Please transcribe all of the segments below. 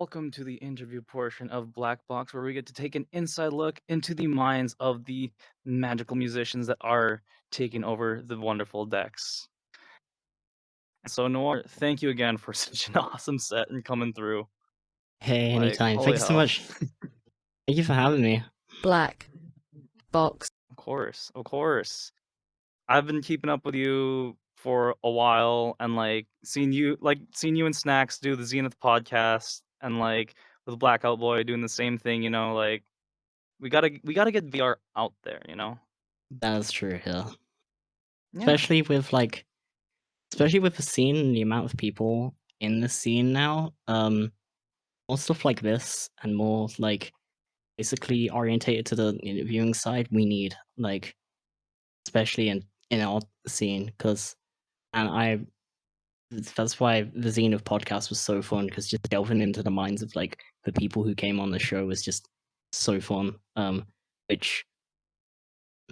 Welcome to the interview portion of Black Box, where we get to take an inside look into the minds of the magical musicians that are taking over the wonderful decks. So, Noir, thank you again for such an awesome set and coming through. Hey, Like, anytime. Thank holy you so hell. much. Thank you for having me. Black Box. Of course, of course. I've been keeping up with you for a while and seeing you and Snacks do the Zenith podcast and with Blackout Boy doing the same thing, we gotta get VR out there. That's true, yeah. Yeah. Especially with the scene and the amount of people in the scene now. More stuff like this and more basically orientated to the interviewing side we need, especially in our scene, because and I that's why the Zenith podcast was so fun, because just delving into the minds of the people who came on the show was just so fun. Which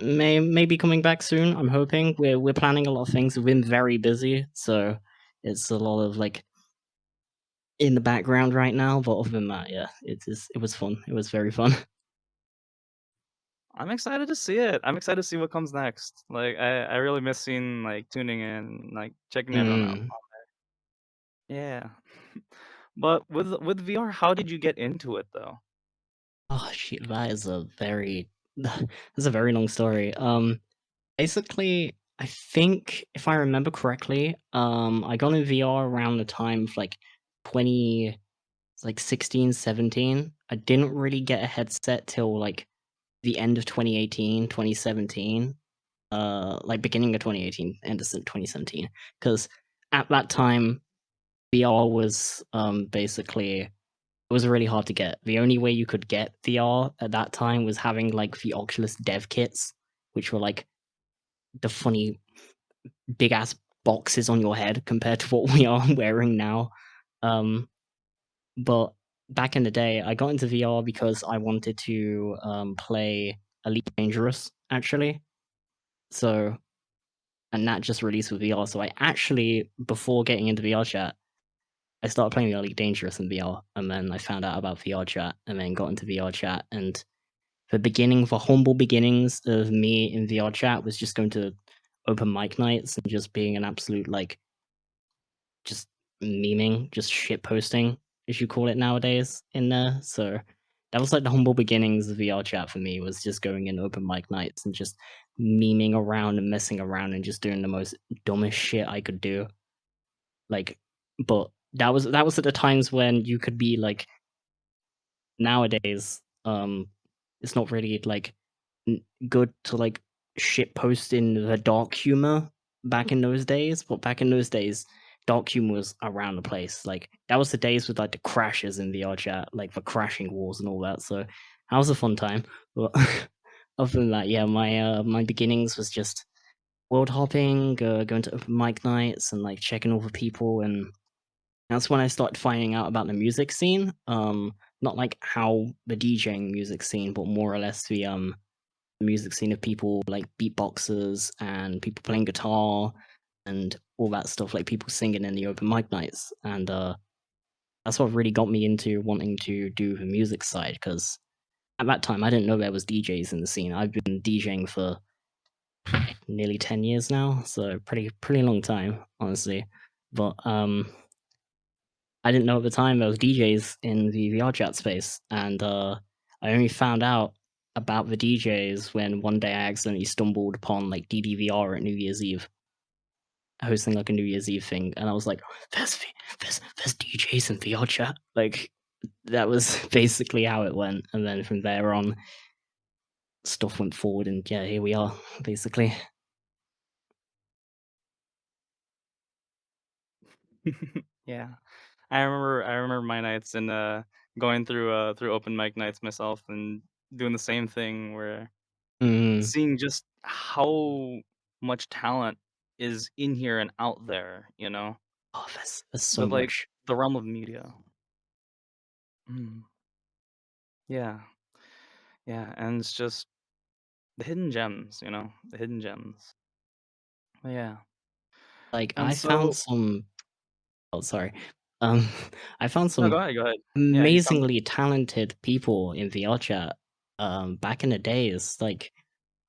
may be coming back soon. I'm hoping. We're planning a lot of things. We've been very busy, so it's a lot of in the background right now. But other than that, yeah, it was fun. It was very fun. I'm excited to see it. I'm excited to see what comes next. I really miss seeing tuning in, checking everyone out. Mm. Yeah. But with VR, how did you get into it though? Oh shit, that is a very that's a very long story. Basically, I think if I remember correctly, I got in VR around the time of 20 16, 17. I didn't really get a headset till the end of 2018, 2017. Beginning of 2018, end of 2017. Because at that time, VR was basically it was really hard to get. The only way you could get VR at that time was having the Oculus dev kits, which were the funny big ass boxes on your head compared to what we are wearing now. But back in the day, I got into VR because I wanted to play Elite Dangerous, actually. So, and that just released with VR. So I actually, before getting into VR chat, I started playing Elite Dangerous in VR, and then I found out about VR chat, and then got into VR chat. And the humble beginnings of me in VR chat was just going to open mic nights and just being an absolute just memeing, just shit posting, as you call it nowadays, in there. So that was the humble beginnings of VR chat for me, was just going in open mic nights and just memeing around and messing around and just doing the most dumbest shit I could do. But that was at the times when you could be nowadays, it's not really good to shit post in the dark humor back in those days. But back in those days, dark humor was around the place. That was the days with the crashes in VR chat, the crashing wars and all that. So that was a fun time. But other than that, yeah, my beginnings was just world hopping, going to open mic nights and checking over people, and that's when I started finding out about the music scene. Not how the DJing music scene, but more or less the music scene of people beatboxers and people playing guitar and all that stuff, people singing in the open mic nights. And that's what really got me into wanting to do the music side, because at that time I didn't know there was DJs in the scene. I've been DJing for nearly 10 years now, so pretty long time, honestly. But I didn't know at the time there was DJs in the VR chat space, and I only found out about the DJs when one day I accidentally stumbled upon DDVR at New Year's Eve, hosting a New Year's Eve thing, and I was like, "There's DJs in VR chat." That was basically how it went, and then from there on, stuff went forward, and yeah, here we are, basically. Yeah. I remember my nights and going through open mic nights myself and doing the same thing where Mm. seeing just how much talent is in here and out there, Oh, there's so with much. the realm of media. Mm. Yeah. Yeah, and it's just the hidden gems, the hidden gems. Yeah. And I found so some. Oh, sorry. Um, I found No, go some ahead, go ahead. Yeah, you found amazingly talented people in VR chat. Back in the days, like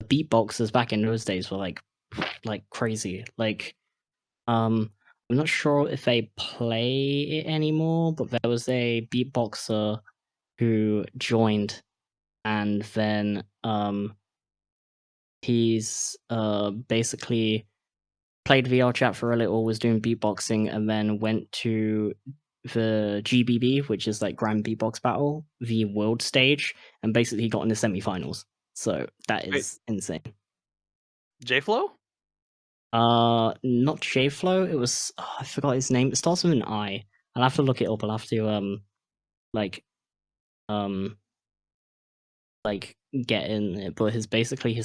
beatboxers back in those days were like crazy. Like, I'm not sure if they play it anymore, but there was a beatboxer who joined, and then he's basically played VR chat for a little, was doing beatboxing, and then went to the GBB, which is like Grand Beatbox Battle, the world stage, and basically got in the semifinals. So that wait, is insane. J-Flow? Not J-Flow. It was I forgot his name. It starts with an I. I'll have to look it up. I'll have to like um like get in it. But his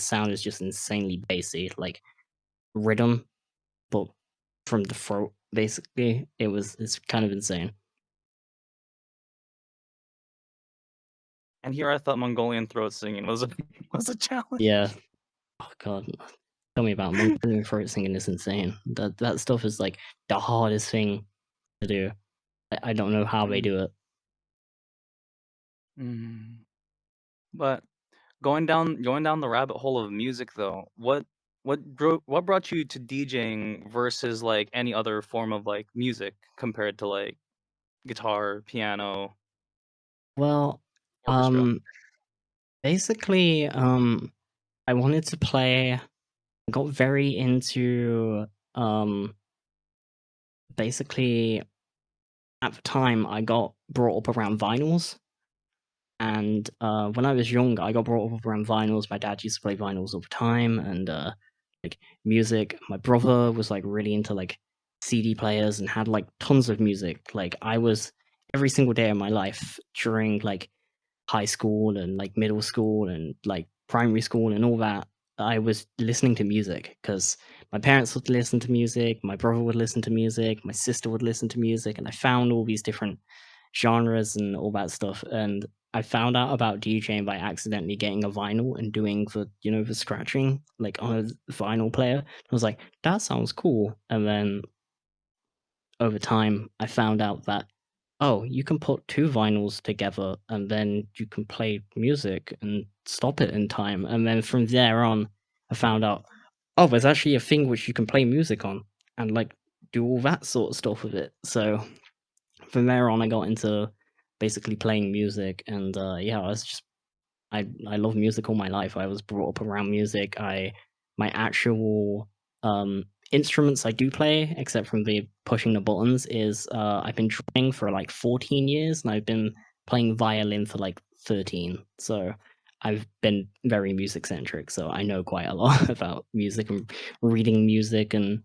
sound is just insanely bassy, like rhythm, but from the throat. Basically, it's kind of insane. And here I thought Mongolian throat singing was a was a challenge. Yeah. Oh god. Tell me about Mongolian throat singing is insane. That stuff is like the hardest thing to do. I don't know how they do it. Mm. But going down the rabbit hole of music though, what brought you to DJing versus like any other form of like music compared to like guitar, piano, Well, orchestra? basically, I wanted to play. I got very into basically at the time I got brought up around vinyls. And when I was young, I got brought up around vinyls. My dad used to play vinyls all the time, and like music. My brother was like really into like CD players and had like tons of music. Like I was every single day of my life during like high school and like middle school and like primary school and all that. I was listening to music because my parents would listen to music, my brother would listen to music, my sister would listen to music, and I found all these different genres and all that stuff. And I found out about DJing by accidentally getting a vinyl and doing the scratching like on a vinyl player. I was like, that sounds cool. And then over time, I found out that, oh, you can put two vinyls together and then you can play music and stop it in time. And then from there on, I found out, oh, there's actually a thing which you can play music on and like do all that sort of stuff with it. So from there on, I got into basically playing music, and yeah, I was just I love music all my life. I was brought up around music. My actual instruments I do play, except from the pushing the buttons, is I've been drumming for like 14 years, and I've been playing violin for like 13. So I've been very music centric. So I know quite a lot about music and reading music and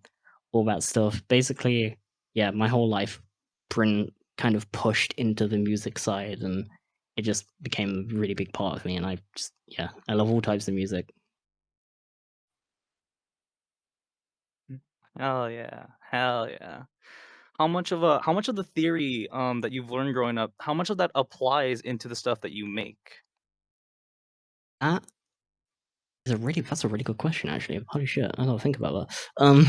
all that stuff. Basically, yeah, my whole life been kind of pushed into the music side, and it just became a really big part of me. And I just, yeah, I love all types of music. Hell yeah. Hell yeah. How much of the theory that you've learned growing up, how much of that applies into the stuff that you make? That that's a really good question, actually. Holy shit, I gotta think about that.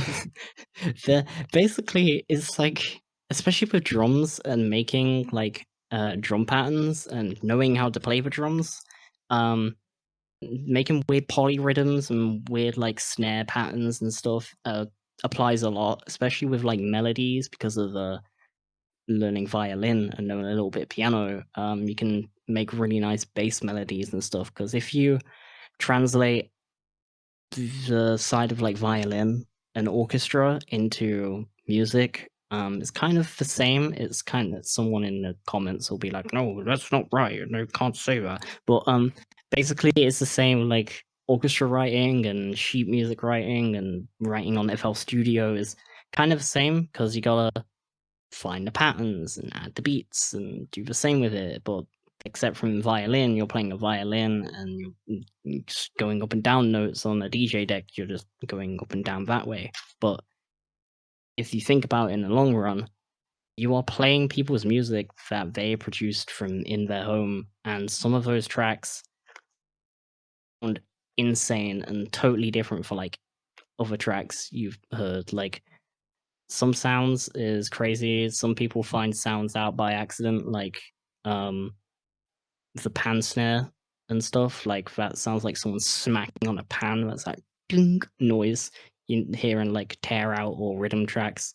The basically it's like, especially with drums and making like drum patterns and knowing how to play the drums, um, making weird polyrhythms and weird like snare patterns and stuff applies a lot, especially with like melodies because of learning violin and knowing a little bit of piano. You can make really nice bass melodies and stuff. Because if you translate the side of like violin and orchestra into music, it's kind of the same. It's kind of someone in the comments will be like, "No, that's not right. No, can't say that." But basically, it's the same like orchestra writing and sheet music writing and writing on FL Studio is kind of the same because you gotta find the patterns and add the beats and do the same with it. But except from violin, you're playing a violin and you're just going up and down notes on a DJ deck. You're just going up and down that way. But if you think about it in the long run, you are playing people's music that they produced from in their home, and some of those tracks sound insane and totally different for like other tracks you've heard. Like some sounds is crazy. Some people find sounds out by accident, like the pan snare and stuff. Like that sounds like someone smacking on a pan. That's like clink noise you hear in like Tearout or rhythm tracks.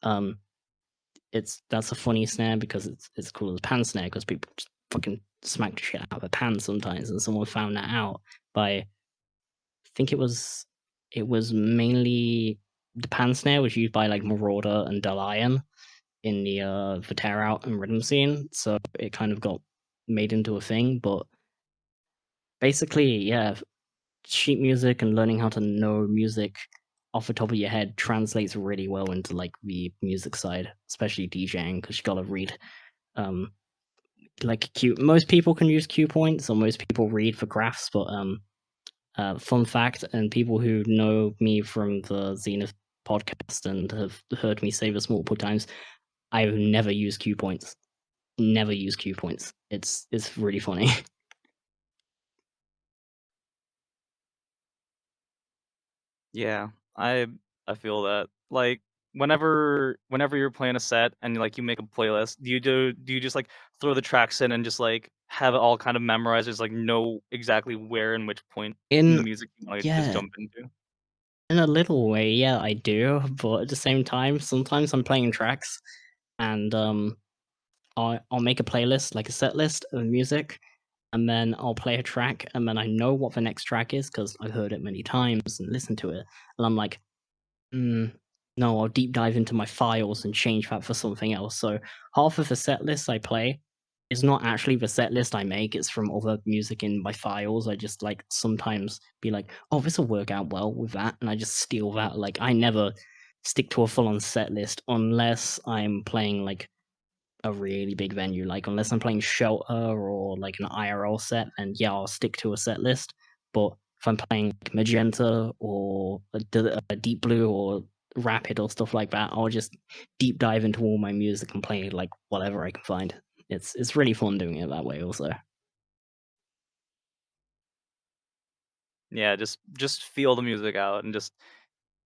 That's a funny snare because it's called a pan snare because people just fucking smack the shit out of a pan sometimes, and someone found that out by I think it was mainly the pan snare was used by like Marauder and Delion in the Tearout and rhythm scene, so it kind of got made into a thing. But basically, yeah, sheet music and learning how to know music off the top of your head translates really well into like the music side, especially DJing, because you gotta read like cue. Most people can use cue points, or most people read for graphs. But fun fact, and people who know me from the Zenith podcast and have heard me say this multiple times, I've never used cue points. Never use cue points. It's really funny. Yeah, I feel that. Like whenever you're playing a set and like you make a playlist, do you just like throw the tracks in and just like have it all kind of memorized, just like know exactly where and which point in the In music you want to just Yeah, jump into? in a little way, yeah, I do. But at the same time, sometimes I'm playing tracks, and I'll make a playlist, like a set list of music, and then I'll play a track, and then I know what the next track is because I've heard it many times and listened to it, and I'm like, mm, no, I'll deep dive into my files and change that for something else. So half of the set list I play is not actually the set list I make, it's from other music in my files. I just like sometimes be like, oh, this will work out well with that, and I just steal that. Like I never stick to a full on set list unless I'm playing like a really big venue. Like unless I'm playing Shelter or like an IRL set, and yeah, I'll stick to a set list. But if I'm playing like Magenta or a Deep Blue or Rapid or stuff like that, I'll just deep dive into all my music and play like whatever I can find. It's really fun doing it that way also. Yeah, just feel the music out and just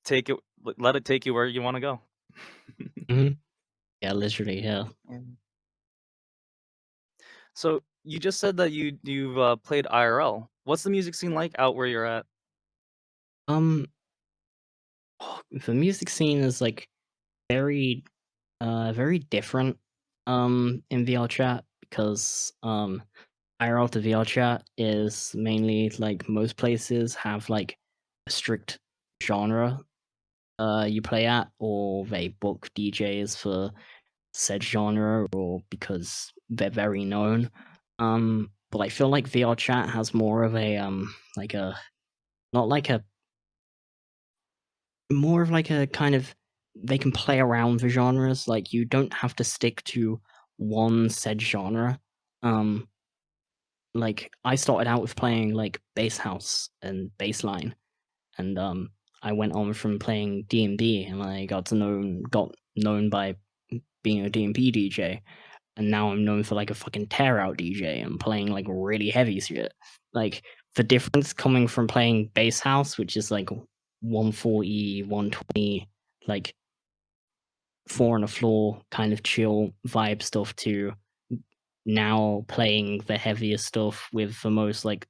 take it let it take you where you want to go. Mhm. Yeah, literally, yeah. Mm. So you just said that you've played IRL. What's the music scene like out where you're at? Um, the music scene is like very very different in VR chat because IRL to VR chat is mainly like most places have like a strict genre you play at, or they book DJs for said genre, or because they're very known. But I feel like VR chat has more of a like a not like a more of like a kind of they can play around the genres. Like you don't have to stick to one said genre. Um, like I started out with playing like bass house and bassline, and I went on from playing D&B, and I got known by being a D&B DJ, and now I'm known for like a fucking Tearout DJ and playing like really heavy shit. Like the difference coming from playing bass house, which is like 140, 120, like four on the floor kind of chill vibe stuff, to now playing the heaviest stuff with the most like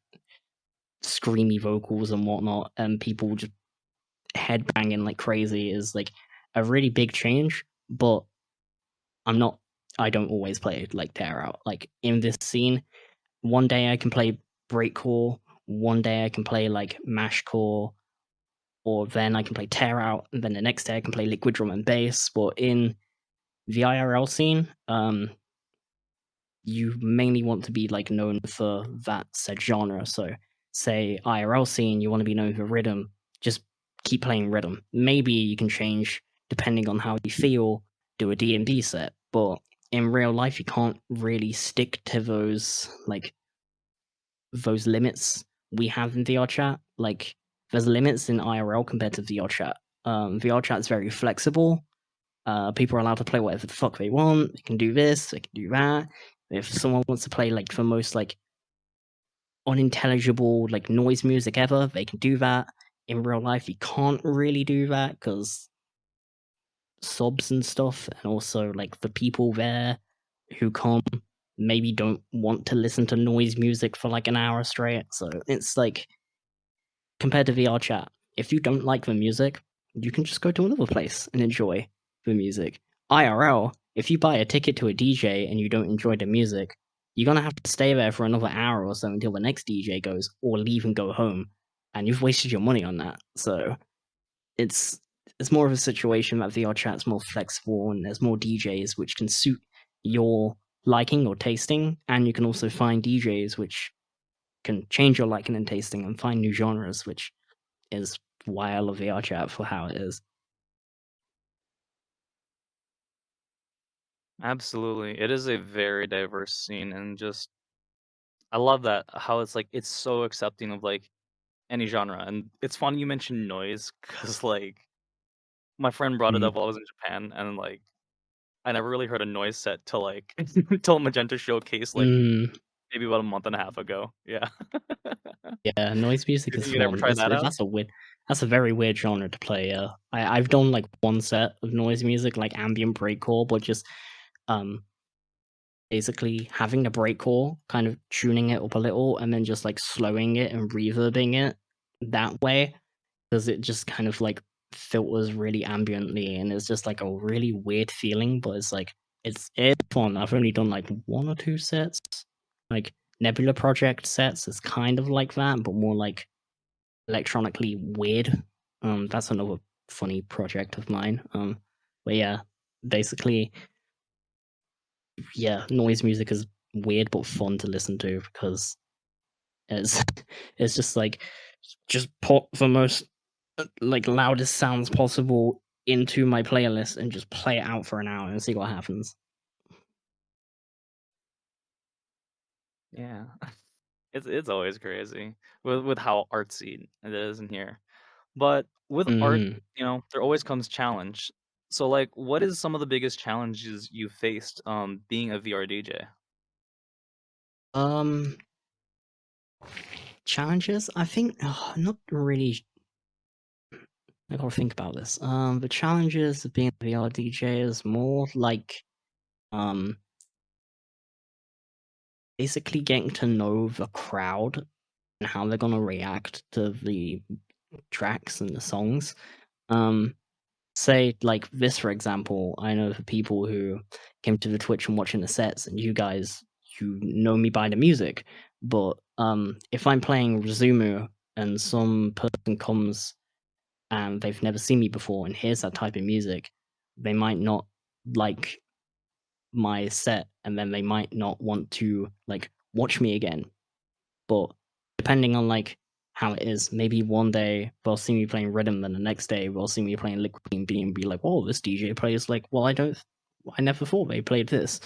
screamy vocals and whatnot, and people just headbanging like crazy, is like a really big change. But I'm not. I don't always play like Tear Out. Like in this scene, one day I can play breakcore, one day I can play like mashcore, or then I can play Tear Out, and then the next day I can play liquid drum and bass. But in the IRL scene, you mainly want to be like known for that said genre. So, say IRL scene, you want to be known for rhythm. Just keep playing rhythm. Maybe you can change depending on how you feel. Do a D&D set, but in real life, you can't really stick to those limits we have in VR chat. Like, there's limits in IRL compared to VR chat. VR chat is very flexible. People are allowed to play whatever the fuck they want. They can do this, they can do that. If someone wants to play like the most like unintelligible like noise music ever, they can do that. In real life, you can't really do that because subs and stuff, and also like the people there who come maybe don't want to listen to noise music for like an hour straight. So it's like, compared to VR chat, if you don't like the music, you can just go to another place and enjoy the music. IRL, if you buy a ticket to a DJ and you don't enjoy the music, you're gonna have to stay there for another hour or so until the next DJ goes, or leave and go home, and you've wasted your money on that. So it's more of a situation that VR chat's more flexible, and there's more DJs which can suit your liking or tasting, and you can also find DJs which can change your liking and tasting and find new genres, which is why I love VR chat for how it is. Absolutely. It is a very diverse scene, and just I love that how it's like it's so accepting of like any genre. And it's funny you mentioned noise because like my friend brought it Mm. up while I was in Japan, and like I never really heard a noise set till like till Magenta Showcase like Mm, maybe about a month and a half ago. Yeah. yeah, noise music You is think you'd ever fun. try that out? That's a very weird genre to play. Yeah, I've done like one set of noise music, like ambient breakcore, but just um basically having the breakcore, kind of tuning it up a little, and then just like slowing it and reverbing it that way, because it just kind of like filters really ambiently, and it's just like a really weird feeling. But it's like it's fun. I've only done like one or two sets, like Nebula Project sets. It's kind of like that, but more like electronically weird. That's another funny project of mine. But yeah, basically, yeah, noise music is weird but fun to listen to because it's it's just like just put the most like loudest sounds possible into my playlist and just play it out for an hour and see what happens. Yeah. It's always crazy with how artsy it is in here. But with art, Mm. there always comes challenge. So like what is some of the biggest challenges you faced being a VR DJ? Um, challenges? I think not really. I gotta think about this. The challenges of being a VR DJ is more like um basically getting to know the crowd and how they're gonna react to the tracks and the songs. Um, say like this for example, I know the people who came to the Twitch and watching the sets, and you guys, you know me by the music, but if I'm playing Resumu and some person comes and they've never seen me before and hears that type of music, they might not like my set, and then they might not want to like watch me again. But depending on like how it is, maybe one day they'll see me playing rhythm, and the next day they'll see me playing Liquid Beam B and be like, "Oh, this DJ plays like, well, I never thought they played this."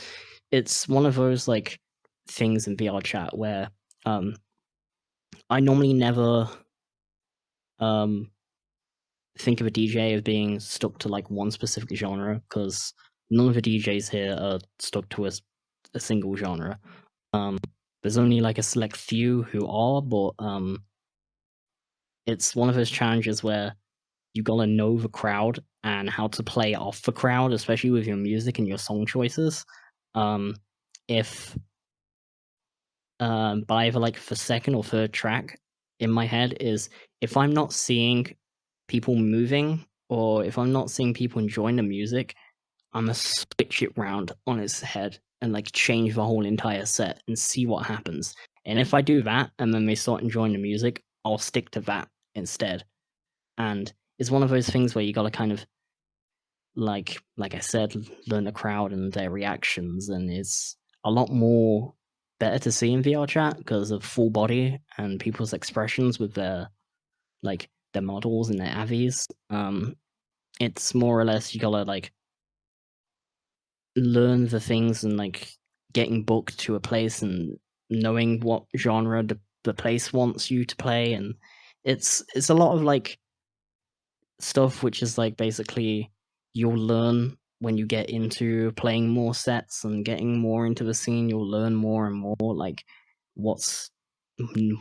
It's one of those like things in VR chat where um I normally never um think of a DJ as being stuck to like one specific genre, because none of the DJs here are stuck to a single genre. There's only like a select few who are, but it's one of those challenges where you gotta know the crowd and how to play off the crowd, especially with your music and your song choices. If by either like the second or third track in my head is, if I'm not seeing people moving or if I'm not seeing people enjoying the music, I'm gonna switch it round on its head and like change the whole entire set and see what happens. And if I do that and then they start enjoying the music, I'll stick to that instead. And it's one of those things where you gotta kind of like I said, learn the crowd and their reactions, and it's a lot more better to see in VR chat because of full body and people's expressions with their models and their avies. It's more or less you gotta like learn the things and like getting booked to a place and knowing what genre the place wants you to play, and it's a lot of like stuff which is like basically you'll learn when you get into playing more sets and getting more into the scene. You'll learn more and more like what's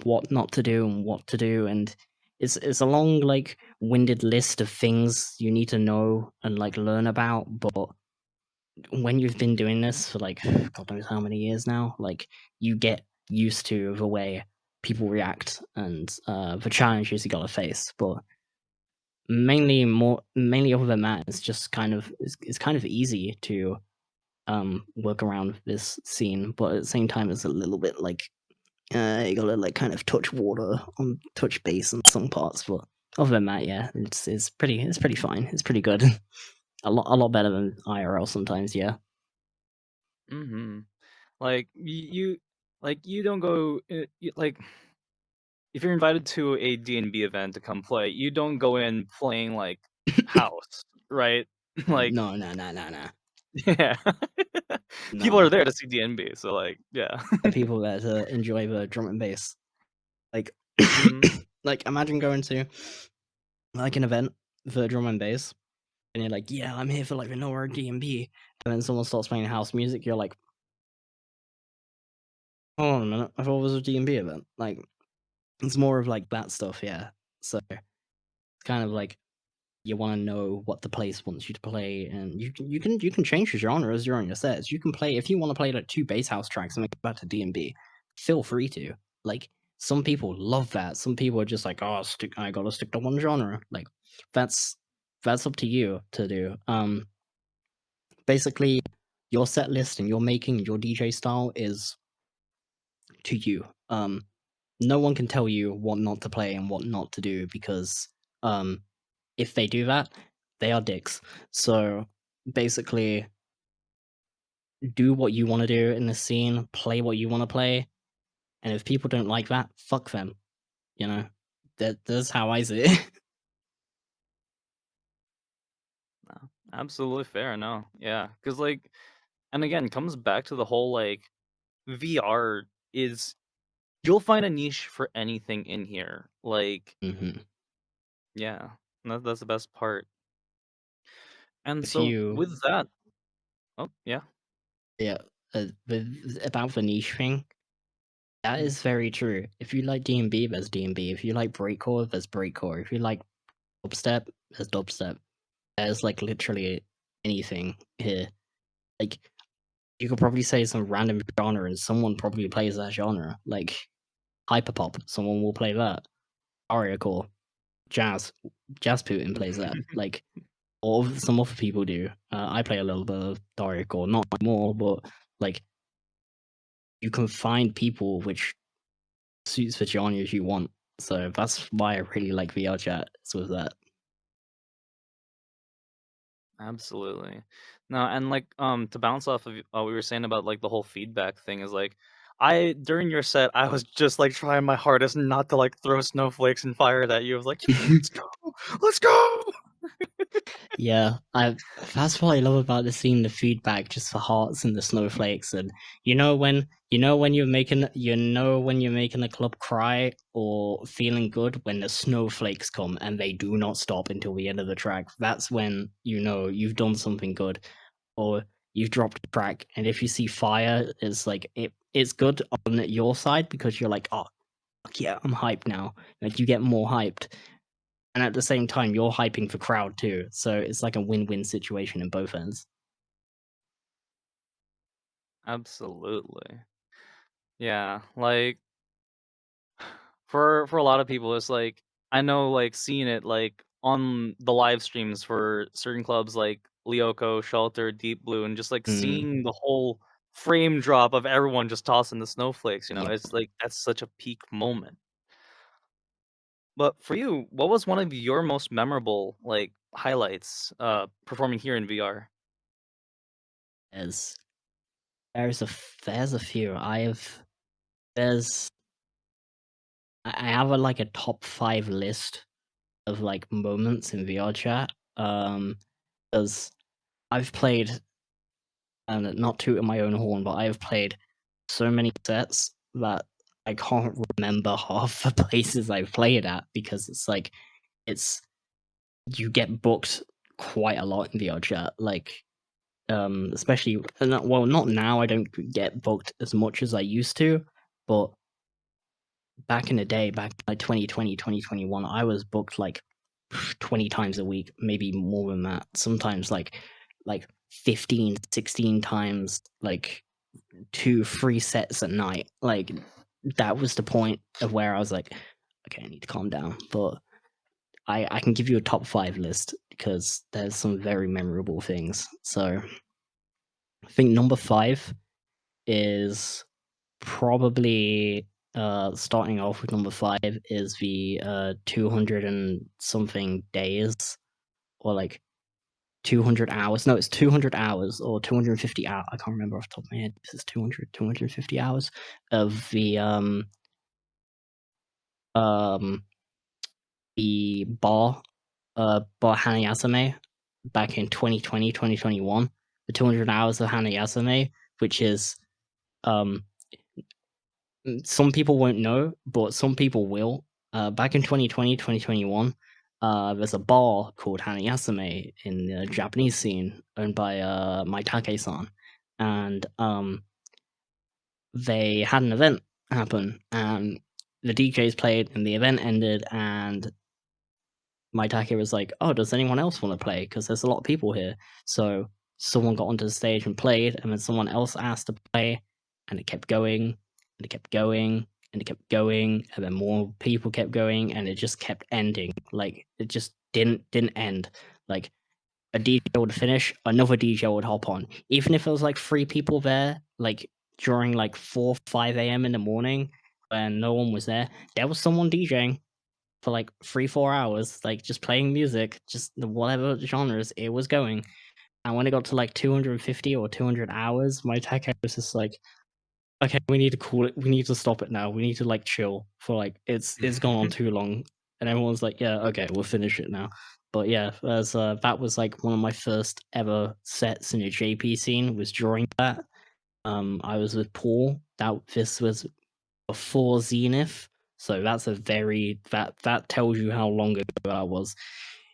what not to do and what to do, and it's a long, like, winded list of things you need to know and, like, learn about, but when you've been doing this for, like, God knows how many years now, like, you get used to the way people react and, the challenges you gotta face, but mainly other than that, it's kind of easy to, work around this scene, but at the same time, it's a little bit, like, you gotta, like, kind of touch base on some parts, but other than that, yeah, it's pretty fine. It's pretty good. A lot better than IRL sometimes, yeah. Mm-hmm. Like you don't go like if you're invited to a D&B event to come play, you don't go in playing like house, right? Like No, no, no, no, no. yeah. People are No. there to see D&B, so like yeah. People that enjoy the drum and bass. Like, Mhm. like imagine going to like an event for drum and bass, and you're like, "Yeah, I'm here for like the NOIRE D&B," and then someone starts playing house music. You're like, "Hold on a minute, I thought it was a D&B event." Like, it's more of like that stuff, yeah. So it's kind of like you want to know what the place wants you to play, and you can change the genres during your sets. You can play if you want to play like 2 bass house tracks and make it back to D&B. Feel free to. Like some people love that. Some people are just like, oh, I gotta stick to one genre. Like that's that's up to you to do. Basically, your set list and your making your DJ style is to you. No one can tell you what not to play and what not to do because um if they do that, they are dicks. So basically, do what you want to do in the scene, play what you want to play, and if people don't like that, fuck them. You know, that's how I see it. No, absolutely fair, no. Yeah, cuz like and again, comes back to the whole like VR is you'll find a niche for anything in here. Like, hmm yeah, that's the best part. And If so you, with that, oh yeah. yeah, about the niche thing, that Mhm. is very true. If you like D&B, there's D&B. If you like breakcore, there's breakcore. If you like dubstep, there's dubstep. There's like literally anything here. Like you could probably say some random genre and someone probably plays that genre. Like hyperpop, someone will play that. Auriacore, jazz, jazz Putin plays that. Like some other people do. I play a little bit of Auriacore, not more, but like you can find people which suits the genres you want. So that's why I really like VR chat. It's with that. Absolutely. No, and like to bounce off of what we were saying about like the whole feedback thing is like I during your set I was just like trying my hardest not to like throw snowflakes and fire it at you. I was like, yeah, let's go. Let's go. Yeah, I that's what I love about the scene, the feedback, just the hearts and the snowflakes, and when you're making the club cry or feeling good when the snowflakes come and they do not stop until the end of the track. That's when you know you've done something good, or you've dropped a track. And if you see fire, it's like it's good on your side because you're like, oh fuck yeah, I'm hyped now. Like you get more hyped, and at the same time you're hyping for crowd too, so it's like a win-win situation in both ends. Absolutely. Yeah, like for a lot of people it's like I know like seeing it like on the live streams for certain clubs like Lyoko, Shelter, Deep Blue, and just like Mm, seeing the whole frame drop of everyone just tossing the snowflakes, yep. it's like that's such a peak moment. But for you, what was one of your most memorable like highlights performing here in VR? there's there's a few. There's I have like a top 5 list of like moments in VR chat. Because I've played, and not tooting my own horn, but I have played so many sets that I can't remember half the places I've played at because it's like it's you get booked quite a lot in VR chat. Like especially well, not now. I don't get booked as much as I used to, but back in the day, back like 2020, 2021, I was booked like 20 times a week, maybe more than that. Sometimes like 15, 16 times, like 2-3 sets at night. Like that was the point of where I was like, okay, I need to calm down. But I can give you a top 5 list because there's some very memorable things. So I think number 5 is probably starting off with number 5 is the 200 and something days, or like 200 hours. No, it's 200 hours or 250 hours. I can't remember off the top of my head. This is 250 hours of the bar Hanayasame back in 2020, 2021. The 200 hours of Hanayasame, which is some people won't know, but some people will. Back in 2020, 2021, there's a bar called Hanayasame in the Japanese scene owned by Maitake-san. And they had an event happen, and the DJs played, and the event ended, and Maitake was like, "Oh, does anyone else want to play? Because there's a lot of people here." So someone got onto the stage and played, and then someone else asked to play, and it kept going, and it kept going, and it kept going, and then more people kept going, and it just kept ending. Like it just didn't end. Like a DJ would finish, another DJ would hop on. Even if it was like 3 people there, like during like 4, 5 a.m. in the morning when no one was there was someone DJing for like 3, 4 hours, like just playing music, just whatever genres it was going. And when it got to like 250 or 200 hours, my tech was just like, okay, we need to call it. We need to stop it now. We need to like chill for like it's gone on too long. And everyone's like, yeah, okay, we'll finish it now. But yeah, as that was like one of my first ever sets in a JP scene was during that. I was with Paul. This was before Zenith, so that's a very that tells you how long ago that was.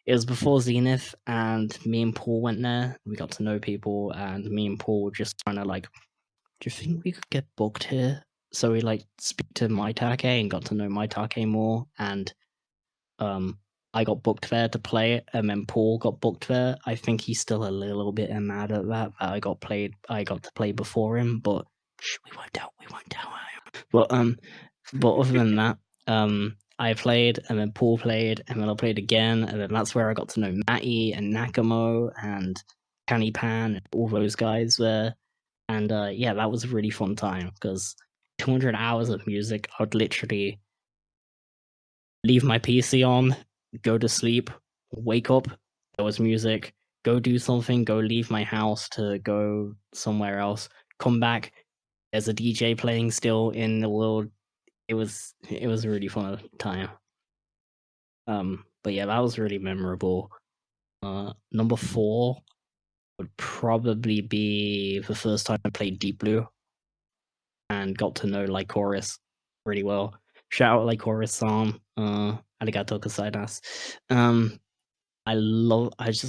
It was before Zenith, and me and Paul went there. We got to know people, and me and Paul were just trying to like, do you think we could get booked here? So we like speak to Maitake and got to know Maitake more, and I got booked there to play, and then Paul got booked there. I think he's still a little bit mad at that I got to play before him, but we won't tell him. But other than that, I played, and then Paul played, and then I played again, and then that's where I got to know Matty and Nakamo and Canipan and all those guys there. And yeah, that was a really fun time because 200 hours of music, I would literally leave my PC on, go to sleep, wake up, there was music, go do something, go leave my house to go somewhere else, come back, there's a DJ playing still in the world. It was a really fun time. But yeah, that was really memorable. Number 4 would probably be the first time I played Deep Blue and got to know Lycoris really well. Shout out Lycoris-san. Arigato gozaimasu.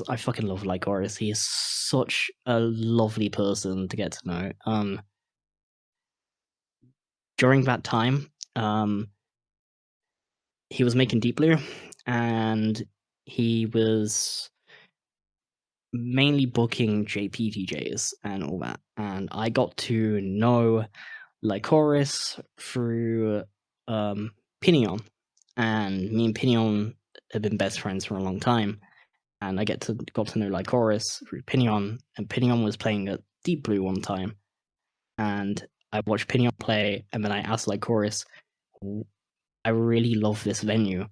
I fucking love Lycoris. He is such a lovely person to get to know. During that time, he was making Deep Blue, and he was mainly booking JP DJs and all that. And I got to know Lycoris through Pinion, and me and Pinion have been best friends for a long time. And I got to know Lycoris through Pinion, and Pinion was playing at Deep Blue one time, and I watched Pinion play, and then I asked Lycoris, I really love this venue.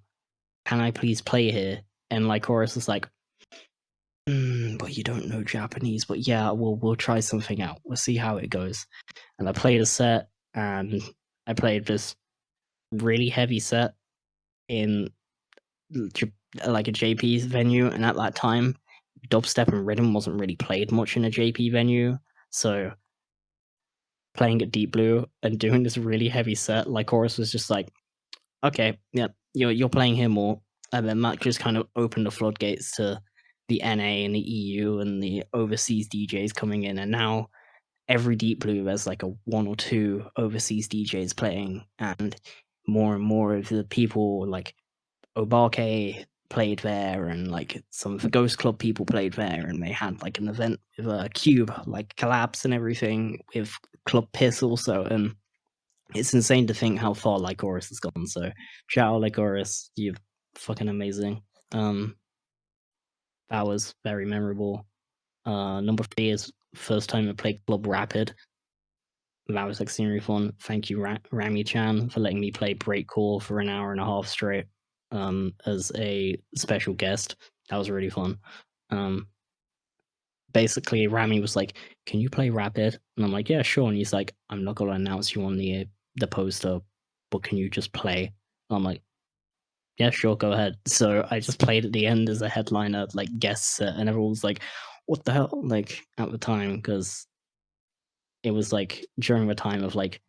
Can I please play here? And Lycoris was like, but you don't know Japanese. But yeah, we'll try something out. We'll see how it goes. And I played a set, and I played this really heavy set in like a JP venue. And at that time, dubstep and rhythm wasn't really played much in a JP venue. So playing at Deep Blue and doing this really heavy set, Lycoris was just like, okay, yeah, you're playing here more. And then that just kind of opened the floodgates to the NA and the EU and the overseas DJs coming in. And now every Deep Blue, there's like a 1 or 2 overseas DJs playing. And more and more of the people like Obake played there, and like some of the Ghost Club people played there, and they had like an event with a Cube, like collabs and everything with Club Piss also, and it's insane to think how far Lycoris has gone. So shout out Lycoris, you're fucking amazing. That was very memorable. Number 3 is first time I played Club Rapid. That was extremely fun. Thank you, Rami-chan, for letting me play Breakcore for an hour and a half straight as a special guest. That was really fun. Basically, Rami was like, "Can you play Rapid?" And I'm like, "Yeah, sure." And he's like, "I'm not going to announce you on the poster, but can you just play?" And I'm like, "Yeah, sure, go ahead." So I just played at the end as a headliner, like guest set, and everyone was like, "What the hell?" Like at the time, because it was like during the time of like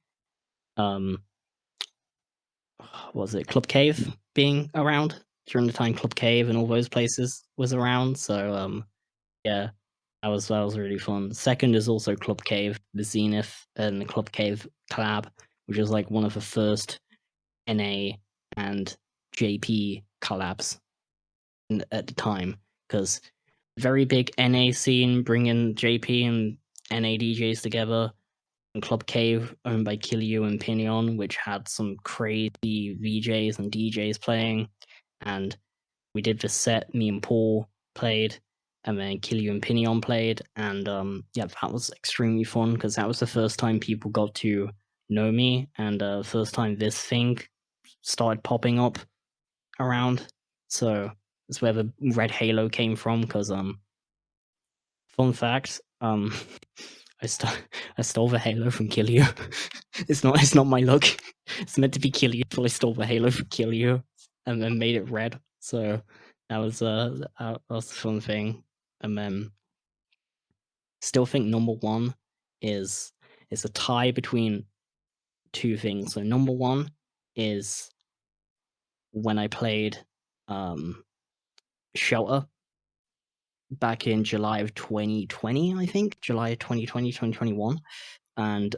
was it Club Cave being around during the time Club Cave and all those places was around. So yeah, that was really fun. Second is also Club Cave, the Zenith and the Club Cave collab, which was like one of the first NA and JP collabs at the time, because very big NA scene bringing JP and NA DJs together. And Club Cave, owned by Killiu and Pinion, which had some crazy VJs and DJs playing. And we did the set, me and Paul played, and then Killiu and Pinion played. And yeah, that was extremely fun because that was the first time people got to know me, and first time this thing started popping up around. So that's where the red halo came from, because fun fact, I stole the halo from Killiu. It's not my luck. It's meant to be Killiu, but I stole the halo from Killiu and then made it red. So that was a fun thing. And then still think number 1 is a tie between 2 things. So number 1 is when I played Shelter back in July of 2020, I think. July of 2020, 2021. And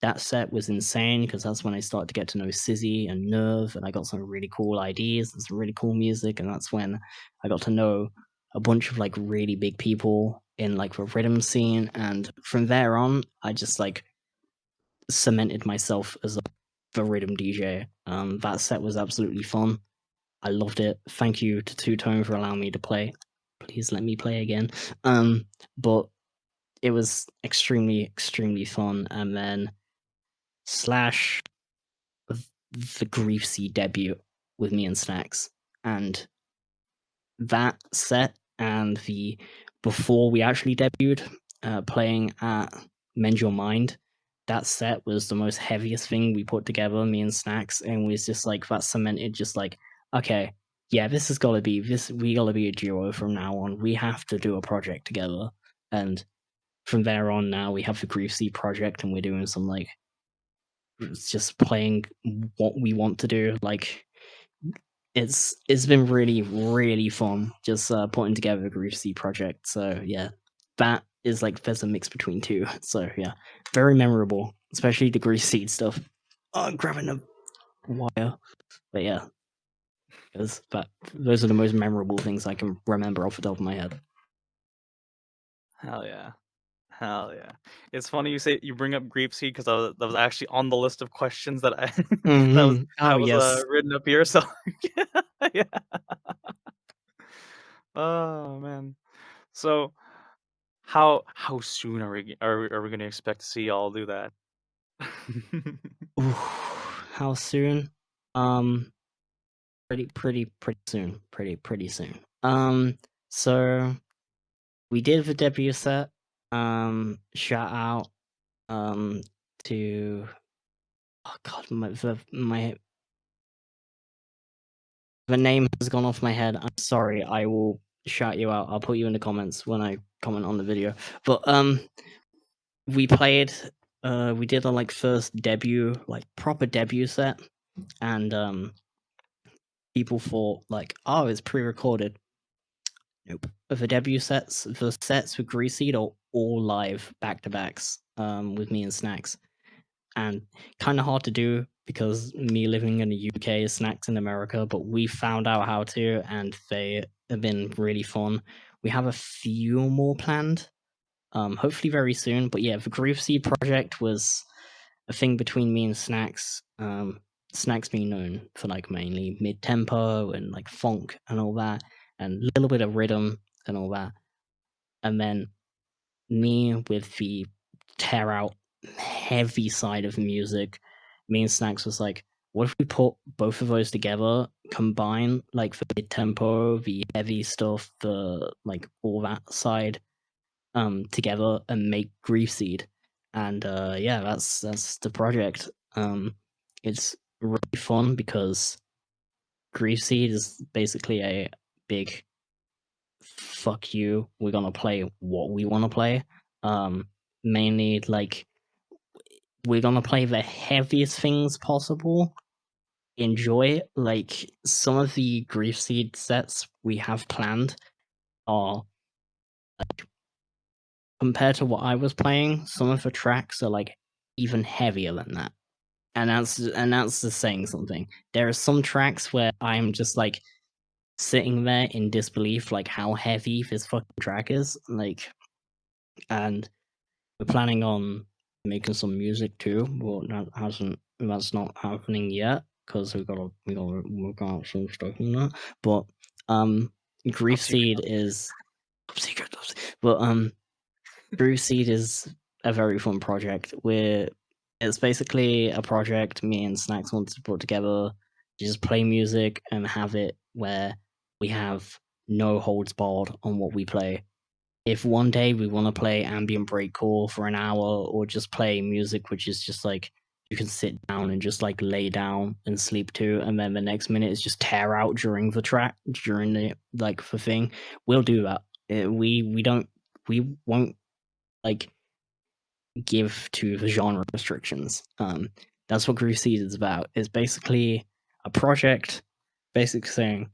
that set was insane because that's when I started to get to know Sizzy and Nerve, and I got some really cool ideas and some really cool music, and that's when I got to know a bunch of like really big people in like the rhythm scene, and from there on, I just like cemented myself as the rhythm DJ. That set was absolutely fun. I loved it. Thank you to Two Tone for allowing me to play. Please let me play again. But it was extremely fun, and then Slash the Grief Sea debut with me and Snacks, and that set and the before we actually debuted, playing at Mend Your Mind, that set was the most heaviest thing we put together, me and Snacks, and was just like that cemented, just like, okay, yeah, this has got to be this. We got to be a duo from now on. We have to do a project together, and from there on, now we have the Grief Sea project, and we're doing some like just playing what we want to do. Like it's been really fun just putting together a Grief Sea project. So yeah, that is like there's a mix between 2. So yeah, very memorable, especially the Grief Seed stuff. Oh, I'm grabbing a wire, but yeah, those are the most memorable things I can remember off the top of my head. Hell yeah. Hell yeah. It's funny you bring up Grapeseed because that was actually on the list of questions that I Mm-hmm. that was Yes. written up here. So yeah. Oh man. So how soon are we gonna expect to see y'all do that? Ooh, how soon? Pretty soon. Pretty soon. So we did the debut set. Shout out to oh god, the name has gone off my head. I'm sorry. I will shout you out. I'll put you in the comments when I comment on the video. But we played we did a like first debut, like proper debut set, and people thought like, oh, it's pre-recorded. Nope. The debut sets, the sets with Greasy are all live back to backs with me and Snacks. and kind of hard to do because me living in the UK, snacks in America, but we found out how to, and they have been really fun. We have a few more planned, hopefully very soon. But yeah, the Groove Seed project was a thing between me and Snacks. Snacks being known for like mainly mid tempo and like funk and all that, and a little bit of rhythm and all that. And then me with the Tearout heavy side of music. Me and Snacks was like, what if we put both of those together, combine like the mid tempo, the heavy stuff, the like all that side together and make Grief Seed. And yeah, that's the project. It's really fun because Grief Seed is basically a big fuck you. We're gonna play what we want to play. Mainly like we're gonna play the heaviest things possible. Enjoy it. Like some of the Grief Seed sets we have planned are like compared to what I was playing, some of the tracks are like even heavier than that. And that's just saying something. There are some tracks where I'm just like sitting there in disbelief, like how heavy this fucking track is. Like, and we're planning on making some music too, but that's not happening yet because we gotta work out some stuff on that. But Grief Top secret. Seed is top secret, but Grief Seed is a very fun project. It's basically a project me and Snacks wanted to put together, just play music and have it where we have no holds barred on what we play. If one day we want to play ambient breakcore for an hour or just play music which is just like you can sit down and just like lay down and sleep to, and then the next minute is just tear out during the track during the like the thing, we'll do that. We won't like give to the genre restrictions. That's what Groove Seed is about. It's basically a project basically saying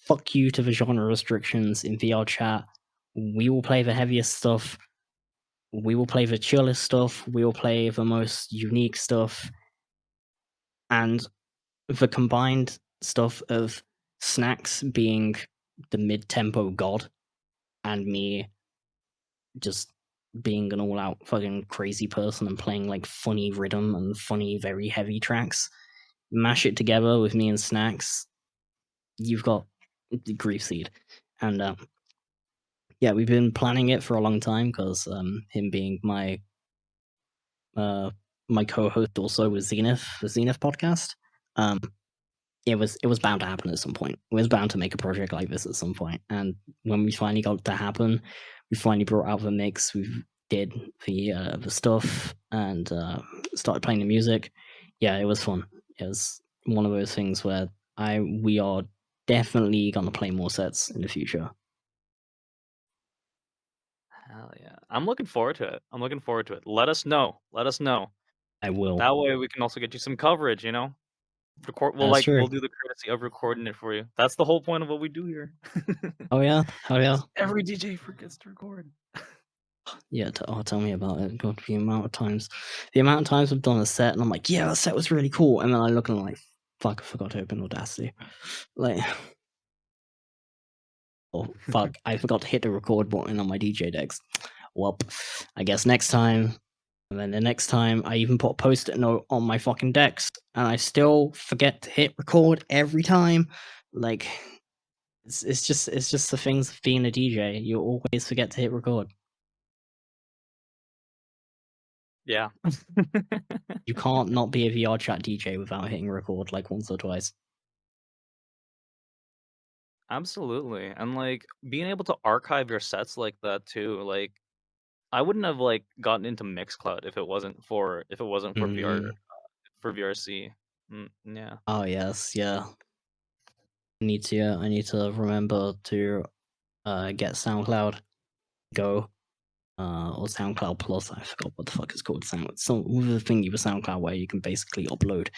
fuck you to the genre restrictions in VR chat. We will play the heaviest stuff. We will play the chillest stuff. We will play the most unique stuff. And the combined stuff of Snacks being the mid-tempo god and me just being an all-out fucking crazy person and playing like funny rhythm and funny, very heavy tracks. Mash it together with me and Snacks. You've got the Grief Seed, and yeah, we've been planning it for a long time because him being my my co-host also with Zenith, the Zenith Podcast. It was bound to happen at some point. It was bound to make a project like this at some point, and when we finally got it to happen, we finally brought out the mix. We did the stuff and started playing the music. Yeah, it was fun. It was one of those things where we are definitely gonna play more sets in the future. Hell yeah. I'm looking forward to it. I'm looking forward to it. Let us know. Let us know. I will. That way we can also get you some coverage, you know? That's true. We'll do the courtesy of recording it for you. That's the whole point of what we do here. Oh yeah, oh yeah. Every DJ forgets to record. Yeah, tell me about it. God, the amount of times I've done a set and I'm like, yeah, that set was really cool, and then I look and I'm like, fuck, I forgot to open Audacity. Like, oh fuck, I forgot to hit the record button on my DJ decks. Well, I guess next time. And then the next time, I even put a post-it note on my fucking decks, and I still forget to hit record every time. Like, it's just the things of being a DJ. You always forget to hit record. Yeah. You can't not be a VR chat DJ without hitting record like once or twice. Absolutely. And like being able to archive your sets like that too, like I wouldn't have like gotten into Mixcloud if it wasn't for for VRC. Yeah. Oh yes, yeah. I need to remember to get SoundCloud Go or SoundCloud Plus. I forgot what the fuck it's called. Some the thingy with SoundCloud where you can basically upload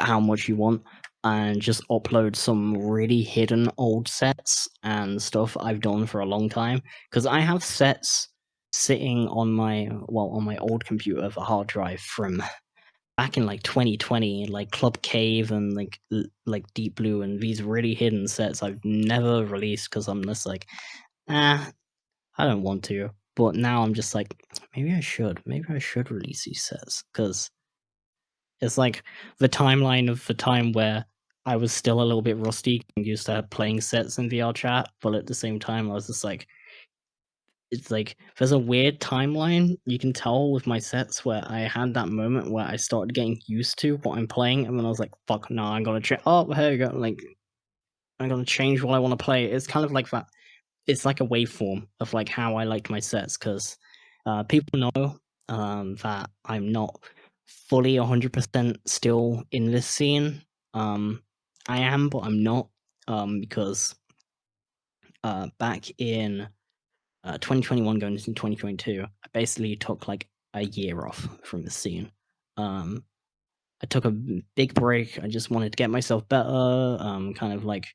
how much you want and just upload some really hidden old sets and stuff I've done for a long time, because I have sets sitting on my old computer, the hard drive from back in like 2020, like Club Cave and like Deep Blue and these really hidden sets I've never released because I'm just like, I don't want to. But now I'm just like, maybe I should release these sets because it's like the timeline of the time where I was still a little bit rusty and used to playing sets in VR chat, but at the same time I was just like, it's like there's a weird timeline you can tell with my sets where I had that moment where I started getting used to what I'm playing, and then I was like, "Fuck, no, I'm gonna change." Oh, here you go. Like, I'm gonna change what I want to play. It's kind of like that. It's like a waveform of like how I like my sets because people know that I'm not fully 100% still in this scene. I am, but I'm not because back in 2021 going into 2022, I basically took like a year off from the scene. I took a big break. I just wanted to get myself better. Kind of like,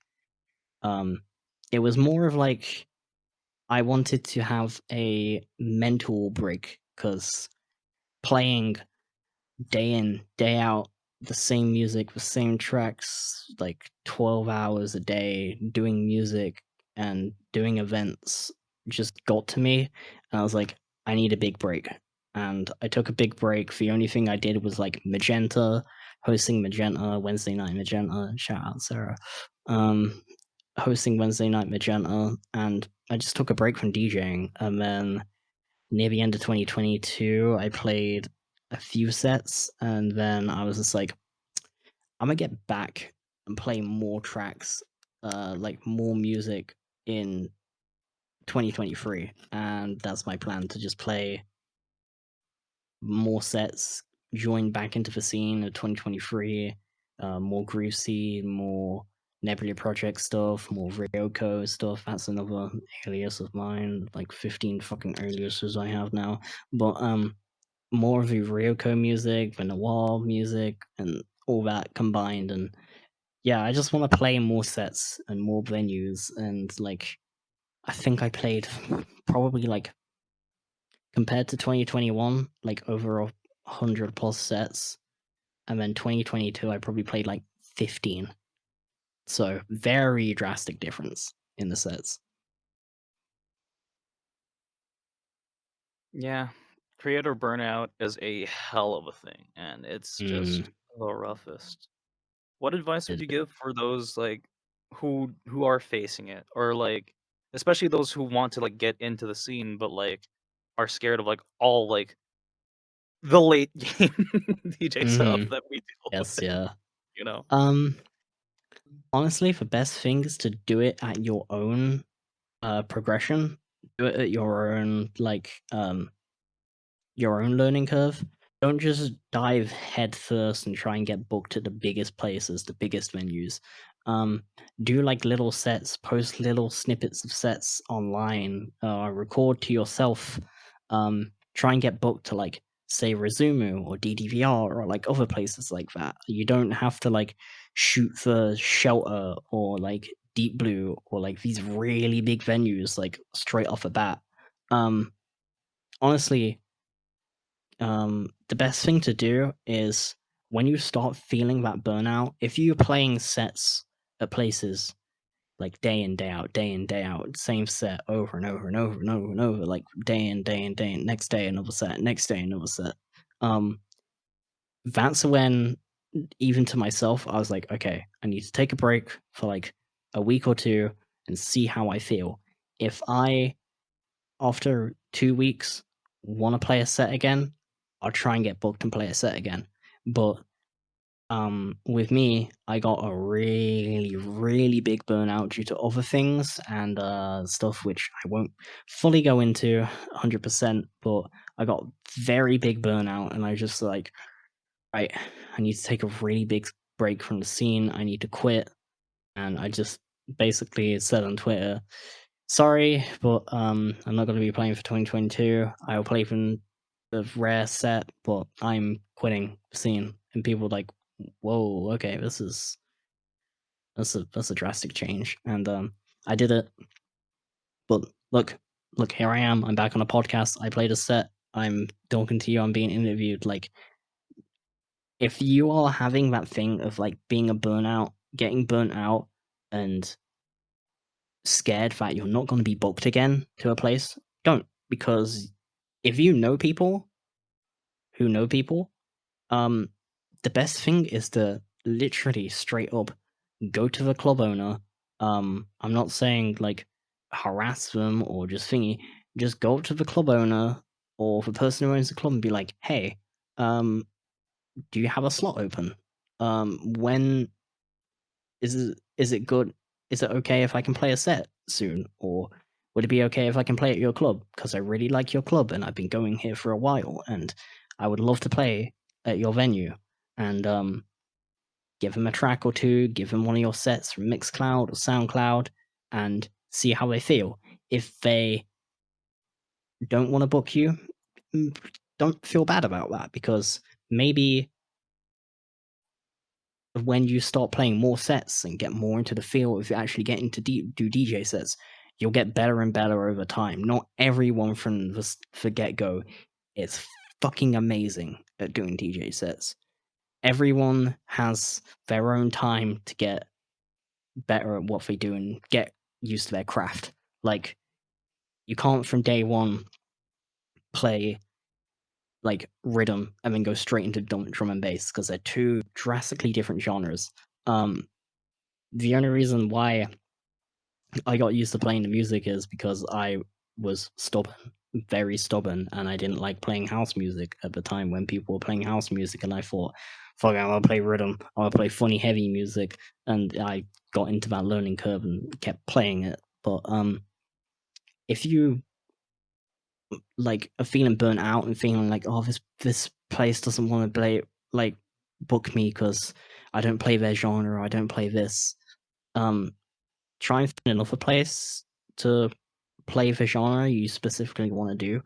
it was more of like I wanted to have a mental break because playing day in, day out, the same music, the same tracks, like 12 hours a day, doing music and doing events just got to me. And I was like, I need a big break. And I took a big break. The only thing I did was like Magenta, hosting Magenta, Wednesday Night Magenta, shout out Sarah. Hosting Wednesday Night Magenta, and I just took a break from DJing. And then near the end of 2022, I played a few sets, and then I was just like, I'm gonna get back and play more tracks, like more music in 2023, and that's my plan to just play more sets, join back into the scene of 2023, more Groove Seed, more Nebula Project stuff, more Ryoko stuff. That's another alias of mine, like 15 fucking aliases I have now. But more of the Ryoko music, the noir music, and all that combined. And yeah, I just want to play more sets and more venues. And like, I think I played probably like compared to 2021, like over 100 plus sets. And then 2022, I probably played like 15. So very drastic difference in the sets. Yeah, creator burnout is a hell of a thing, and it's just the roughest. What advice would It- you give for those like who are facing it, or like especially those who want to like get into the scene but like are scared of like all like the late game DJ stuff Mhm. that we deal Yes, with, yeah. you know? Honestly, the best thing is to do it at your own progression. Do it at your own your own learning curve. Don't just dive head first and try and get booked at the biggest places, the biggest venues. Do like little sets, post little snippets of sets online, record to yourself. Try and get booked to like say Resumu or DDVR or like other places like that. You don't have to like shoot for Shelter or like Deep Blue or like these really big venues like straight off the bat. Honestly, the best thing to do is when you start feeling that burnout, if you're playing sets at places like day in, day out, day in, day out, same set over and over and over and over and over, like day in, day in, day in, next day another set, next day another set. That's when even to myself, I was like, okay, I need to take a break for like a week or two and see how I feel. If I after 2 weeks want to play a set again, I'll try and get booked and play a set again. But with me, I got a really, really big burnout due to other things and stuff which I won't fully go into 100%. But I got very big burnout, and I just like, right, I need to take a really big break from the scene. I need to quit, and I just basically said on Twitter, sorry, but I'm not going to be playing for 2022. I'll play from the rare set, but I'm quitting the scene. And people were like, whoa, okay, that's a drastic change. And I did it. But look, here I am. I'm back on a podcast. I played a set. I'm talking to you. I'm being interviewed. Like, if you are having that thing of like being getting burnt out, and scared that you're not going to be booked again to a place, don't. Because if you know people who know people, um, the best thing is to literally straight up go to the club owner. I'm not saying like harass them or just thingy. Just go up to the club owner or the person who owns the club and be like, "Hey, do you have a slot open? When is it good? Is it okay if I can play a set soon? Or would it be okay if I can play at your club? Because I really like your club and I've been going here for a while and I would love to play at your venue." And give them a track or two, give them one of your sets from Mixcloud or SoundCloud, and see how they feel. If they don't want to book you, don't feel bad about that, because maybe when you start playing more sets and get more into the feel of actually getting to do DJ sets, you'll get better and better over time. Not everyone from the get-go is fucking amazing at doing DJ sets. Everyone has their own time to get better at what they do and get used to their craft. Like, you can't from day one play like rhythm and then go straight into drum and bass, because they're two drastically different genres. The only reason why I got used to playing the music is because I was stubborn, very stubborn, and I didn't like playing house music at the time when people were playing house music, and I thought, fuck it, I'm gonna play rhythm, I'm gonna play funny heavy music, and I got into that learning curve and kept playing it. But if you like are feeling burnt out and feeling like, oh, this place doesn't want to play, like, book me because I don't play their genre, I don't play this, try and find another place to play the genre you specifically want to do,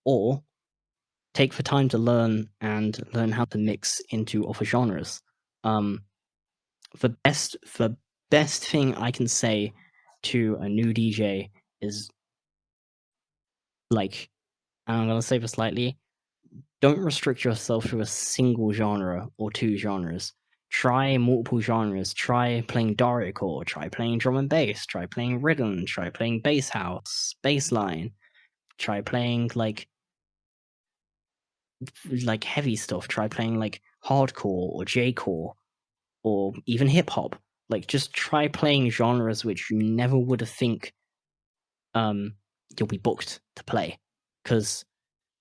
or take the time to learn how to mix into other genres. The best thing I can say to a new DJ is, like, and I'm gonna say this slightly, don't restrict yourself to a single genre or two genres. Try multiple genres. Try playing Doricore, try playing drum and bass, try playing rhythm, try playing bass house, bass line, try playing like heavy stuff, try playing like hardcore or J-core or even hip hop. Like, just try playing genres which you never would have think you'll be booked to play, because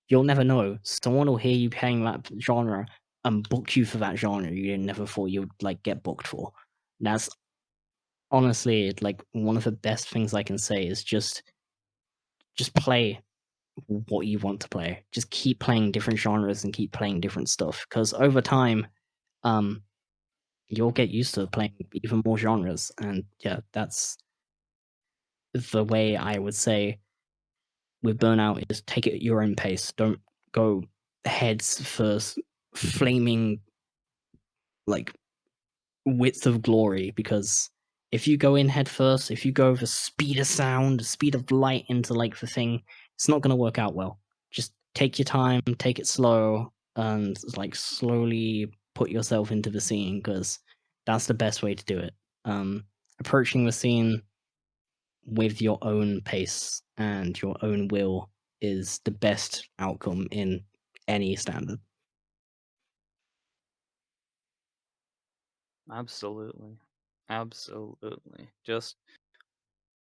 you'll never know. Someone will hear you playing that genre and book you for that genre you never thought you'd like get booked for. That's honestly like one of the best things I can say is just play what you want to play. Just keep playing different genres and keep playing different stuff, because over time, you'll get used to playing even more genres. And yeah, that's the way I would say with burnout, is take it at your own pace. Don't go heads first, flaming like width of glory, because if you go in head first, if you go the speed of sound, the speed of light into like the thing, it's not going to work out well. Just take your time, take it slow, and like slowly put yourself into the scene, because that's the best way to do it. Approaching the scene with your own pace and your own will is the best outcome in any standard. Absolutely. Absolutely. Just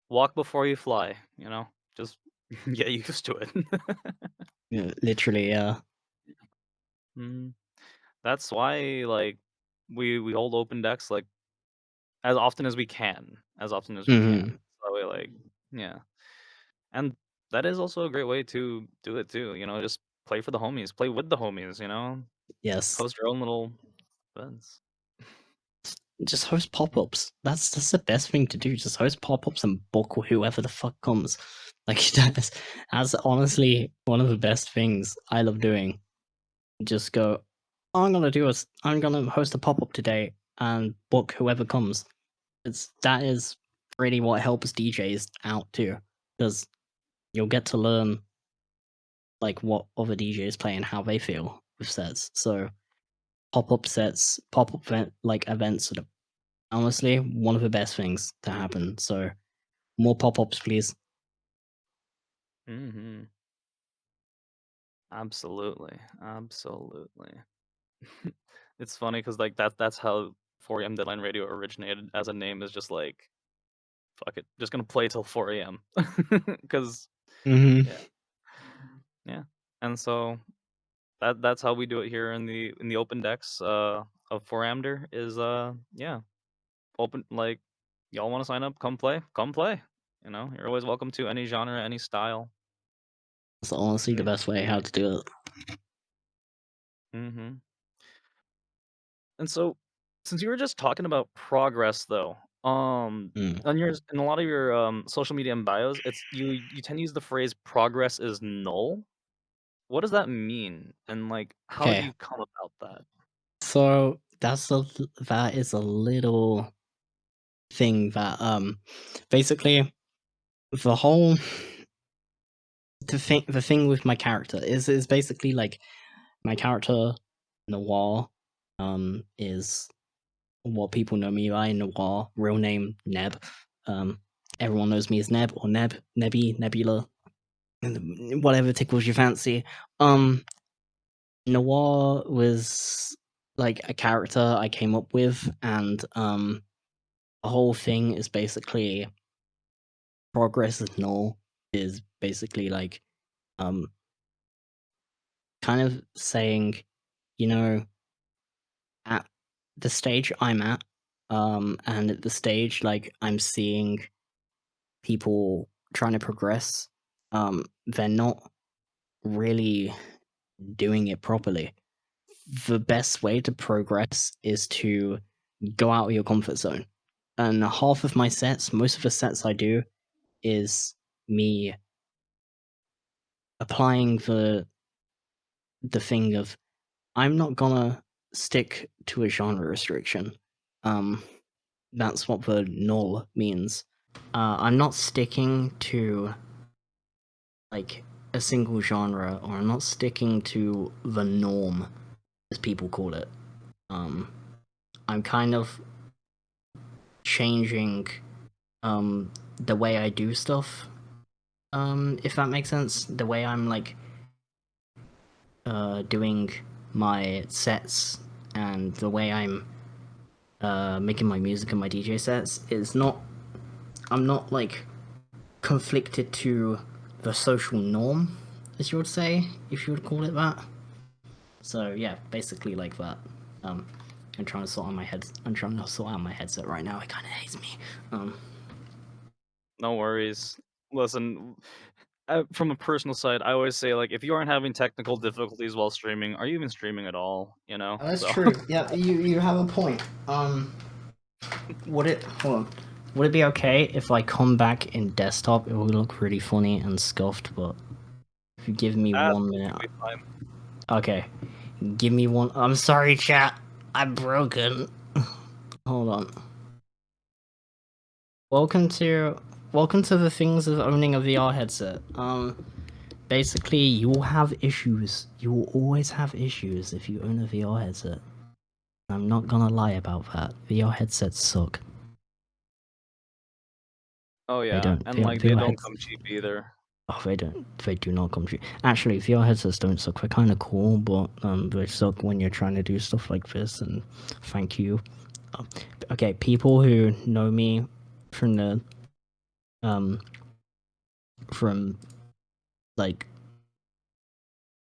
walk before you fly, you know? Just get used to it. Yeah, literally, yeah. Mm. That's why, like, we hold open decks, like, as often as we can. As often as we can. Mhm. So that way, like, yeah. And that is also a great way to do it too, you know, just play for the homies, play with the homies, you know? Yes. Host your own little events. Just host pop-ups. That's the best thing to do. Just host pop-ups and book whoever the fuck comes. Like, that's honestly one of the best things I love doing. Just go, I'm gonna host a pop-up today and book whoever comes. That is really what helps DJs out too, because you'll get to learn like what other DJs play and how they feel with sets. So pop-up sets, events are honestly one of the best things to happen. So more pop-ups, please. Mm-hmm. Absolutely. Absolutely. It's funny because like that's how 4 a.m. Deadline Radio originated as a name, is just like, fuck it, just gonna play till 4 a.m. Because Mm-hmm. yeah, yeah, and so that's how we do it here in the open decks of 4 is yeah, open, like, y'all want to sign up, come play, you're always welcome to any genre, any style. That's honestly the best way how to do it. Mm-hmm. And so, since you were just talking about progress, though, Mm. on your in a lot of your social media and bios, it's you tend to use the phrase "progress is null." What does that mean, and like, how do Okay, you come about that? so that is a little thing that basically the whole the thing with my character is basically like my character Noir is what people know me by. Noir, real name Neb. Everyone knows me as Neb or Nebula, and whatever tickles your fancy. Noir was like a character I came up with, and the whole thing is basically progress is null. Is basically like um kind of saying, you know, at the stage I'm at, and at the stage like I'm seeing people trying to progress, they're not really doing it properly. The best way to progress is to go out of your comfort zone. And half of my sets, most of the sets I do, is me applying the thing of I'm not gonna stick to a genre restriction. Um, that's what the null means. I'm not sticking to like a single genre, or I'm not sticking to the norm, as people call it. I'm kind of changing the way I do stuff. If that makes sense, the way I'm like doing my sets and the way I'm making my music and my DJ sets is not. I'm not like conflicted to the social norm, as you would say, if you would call it that. So yeah, basically like that. I'm trying to sort out my head. I'm trying to sort out my headset right now. It kind of hates me. No worries. Listen, from a personal side, I always say, like, if you aren't having technical difficulties while streaming, are you even streaming at all? That's So true. Yeah, you have a point. Hold on. Would it be okay if I come back in desktop? It would look really funny and scuffed, but if you give me that's 1 minute. perfectly fine. Okay. Give me one. I'm sorry, chat. I'm broken. Hold on. Welcome to the things of owning a VR headset. Basically, you will have issues. You will always have issues if you own a VR headset. I'm not gonna lie about that. VR headsets suck. Oh They yeah, don't. and like they VR don't heads. come cheap either. Oh, they don't. They do not come true. Actually, VR headsets don't suck. They're kind of cool, but they suck when you're trying to do stuff like this. And thank you. Okay, people who know me from the from like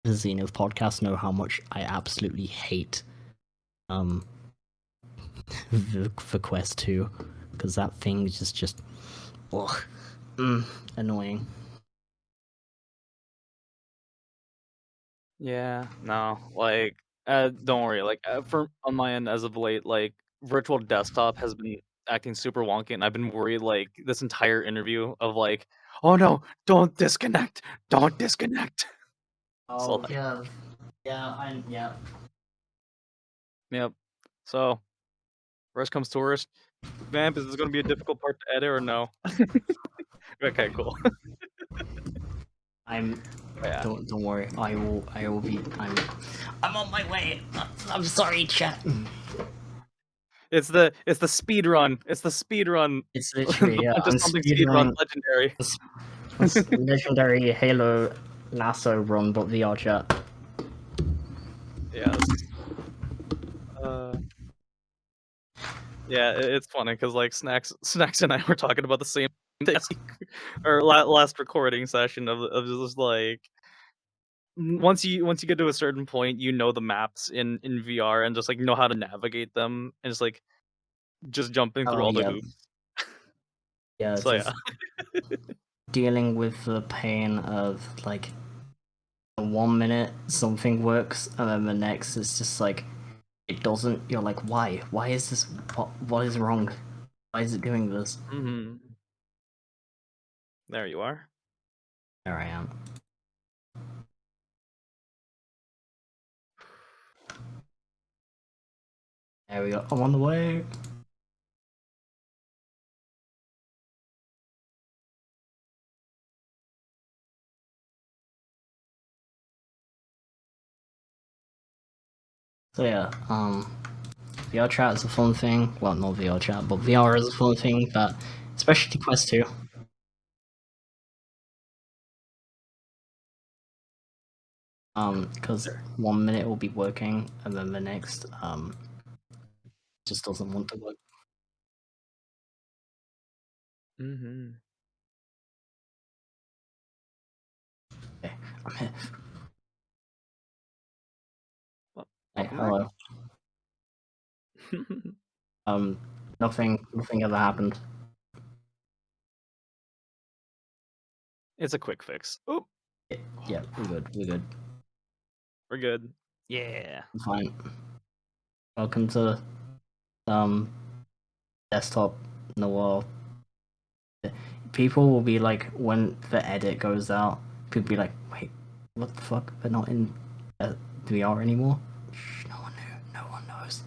the Zenith podcast know how much I absolutely hate um the Quest 2, because that thing is just ugh, annoying. Yeah, no, like, don't worry. Like, for on my end, as of late, like, virtual desktop has been acting super wonky, and I've been worried, like, this entire interview of like, oh no, don't disconnect, don't disconnect. So Oh like, yeah, yeah. yep. So worst comes to worst, Vamp, is this going to be a difficult part to edit or no? Okay, cool. Yeah. Don't worry. I will be. I'm on my way. I'm sorry, chat. It's the speed run. It's the speed run. It's literally Just I'm something speed run speedrunning legendary. this legendary Halo lasso run, but VR chat. Yes. Yeah, it's funny because like Snacks and I were talking about the same thing or last recording session of just like once you get to a certain point, you know the maps in VR and just like know how to navigate them and just like just jumping through Oh all the yeah, hoops. yeah. So yeah. Just dealing with the pain of like 1 minute something works and then the next it's just like it doesn't. You're like, why? Why is this? What is wrong? Why is it doing this? There you are. There I am. There we go. I'm on the way. So yeah, VR chat is a fun thing. Well, not VR chat, but VR is a fun thing that, especially Quest 2. Because 1 minute will be working and then the next, just doesn't want to work. Okay, I'm here. Well, Hey, welcome hello. back. Nothing ever happened. It's a quick fix. Oh, Yeah, we're good. we're good. Yeah. I'm fine. Welcome to, desktop Noir. People will be like, when the edit goes out, people will be like, wait, what the fuck? They're not in VR anymore? Shh, no one knew. No one knows.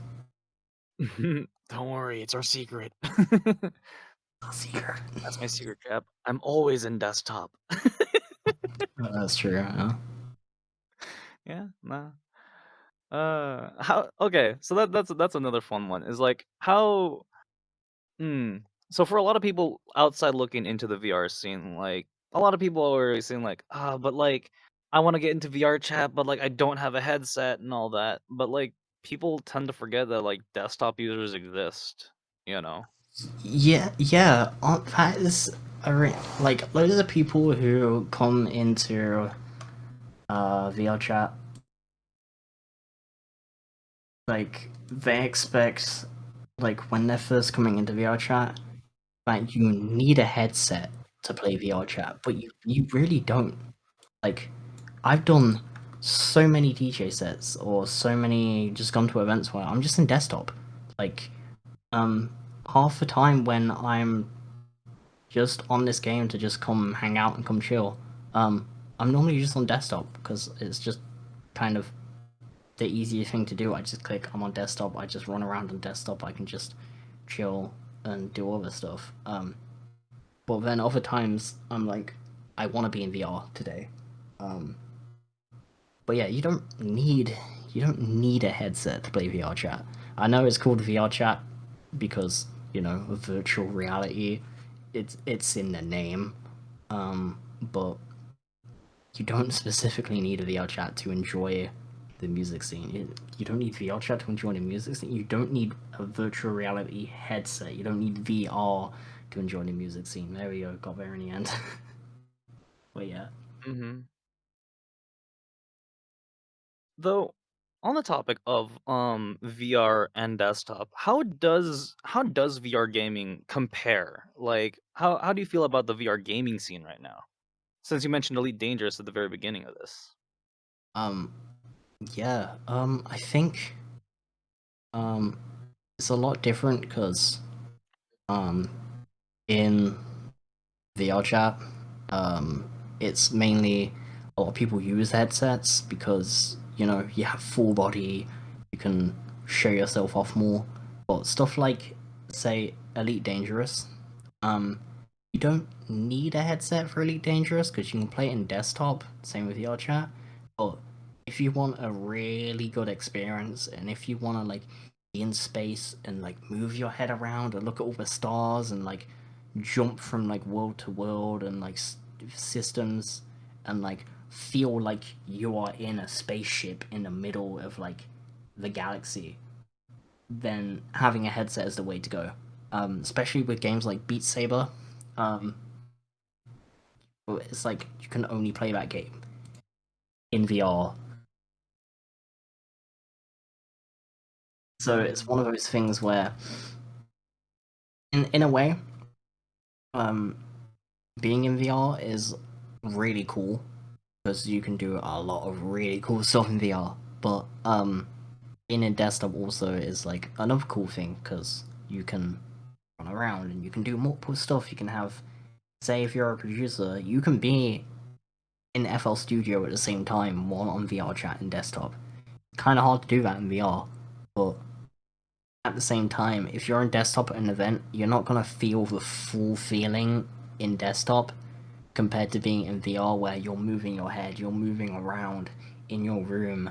Don't worry, it's our secret. A secret. That's my secret, chap. I'm always in desktop. That's true. Yeah, nah. How? Okay, so that's another fun one. Is like how. So for a lot of people outside looking into the VR scene, like a lot of people are saying like, but like I want to get into VR chat, but like I don't have a headset and all that. But like people tend to forget that like desktop users exist. You know. Yeah. That is like loads of people who come into VR chat, like they expect, like when they're first coming into VR chat, that you need a headset to play VR chat, but you really don't. Like, I've done so many DJ sets or so many just gone to events where I'm just in desktop. Like, half the time when I'm just on this game to just come hang out and come chill, I'm normally just on desktop because it's just kind of the easier thing to do. I just click, I'm on desktop, I just run around on desktop, I can just chill and do other stuff. But then other times I'm like, I want to be in VR today. But yeah, you don't need a headset to play VR chat. I know it's called VR chat because, virtual reality. It's in the name. But you don't specifically need a VR chat to enjoy the music scene. You don't need VR chat to enjoy the music scene. You don't need a virtual reality headset. You don't need VR to enjoy the music scene. There we go. Got there in the end. But yeah. Though, on the topic of VR and desktop, how does VR gaming compare? Like, how do you feel about the VR gaming scene right now? Since you mentioned Elite Dangerous at the very beginning of this. Yeah. I think it's a lot different because in VR chat, it's mainly a lot of people use headsets because you have full body, you can show yourself off more. But stuff like, say, Elite Dangerous, you you don't need a headset for Elite Dangerous because you can play it in desktop, same with VR chat. But if you want a really good experience, and if you want to like be in space and like move your head around and look at all the stars and like jump from like world to world and like systems and like feel like you are in a spaceship in the middle of like the galaxy, then having a headset is the way to go. Especially with games like Beat Saber. It's like you can only play that game in VR. So it's one of those things where, in a way, being in VR is really cool because you can do a lot of really cool stuff in VR. But being in desktop also is like another cool thing because you can run around and you can do multiple stuff. You can have, say, if you're a producer, you can be in FL Studio at the same time while on VR chat and desktop. Kind of hard to do that in VR, but at the same time, if you're on desktop at an event, you're not gonna feel the full feeling in desktop compared to being in VR where you're moving your head, you're moving around in your room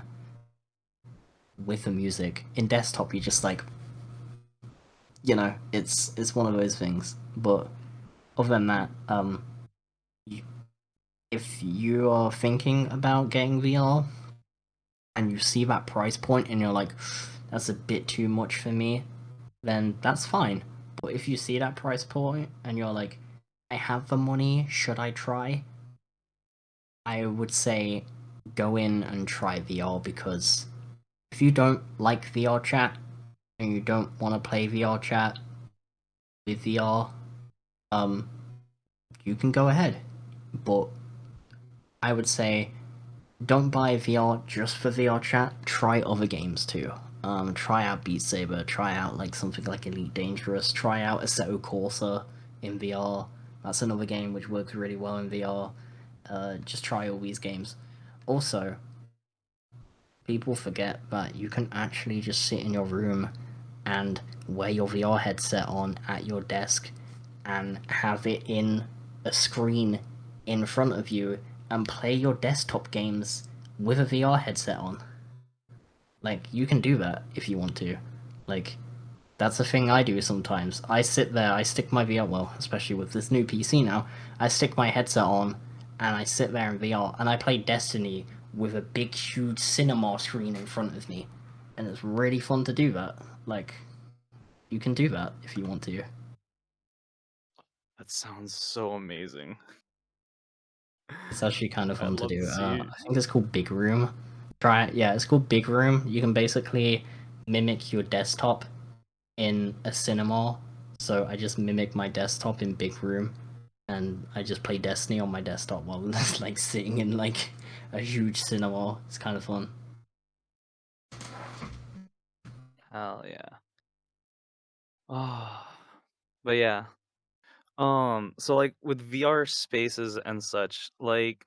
with the music. In desktop, you're just like, it's one of those things. But other than that, if you are thinking about getting VR and you see that price point and you're like, that's a bit too much for me, then that's fine. But if you see that price point and you're like, I have the money, should I try? I would say go in and try VR, because if you don't like VR chat and you don't want to play VR chat with VR, you can go ahead. But I would say don't buy VR just for VR chat. Try other games too. Try out Beat Saber. Try out like something like Elite Dangerous. Try out Assetto Corsa in VR. That's another game which works really well in VR. Just try all these games. Also, people forget that you can actually just sit in your room and wear your VR headset on at your desk and have it in a screen in front of you and play your desktop games with a VR headset on. Like, you can do that if you want to. Like, that's a thing I do sometimes. I sit there, I stick my VR, well, especially with this new PC now, I stick my headset on and I sit there in VR and I play Destiny with a big, huge cinema screen in front of me. And it's really fun to do that. Like, you can do that if you want to. That sounds so amazing. It's actually kind of fun I'd to love do. to see I it. think it's called Big Room. Try it. Yeah, it's called Big Room. You can basically mimic your desktop in a cinema. So I just mimic my desktop in Big Room, and I just play Destiny on my desktop while like sitting in like a huge cinema. It's kind of fun. Hell yeah. Oh, but yeah. So like with VR spaces and such, like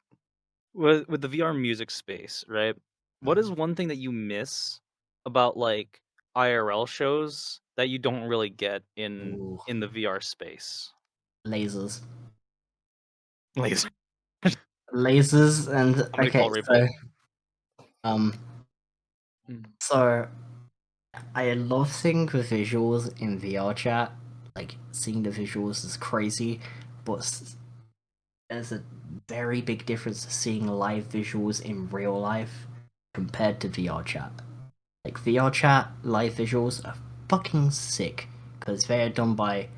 with the VR music space, right? What is one thing that you miss about like IRL shows that you don't really get Ooh, in the VR space? lasers, Laser. lasers, and Somebody okay, call replay. so um, so I love seeing the visuals in VR chat. Like, seeing the visuals is crazy, but there's a very big difference to seeing live visuals in real life compared to VR chat. Like, VR chat live visuals are fucking sick because they are done by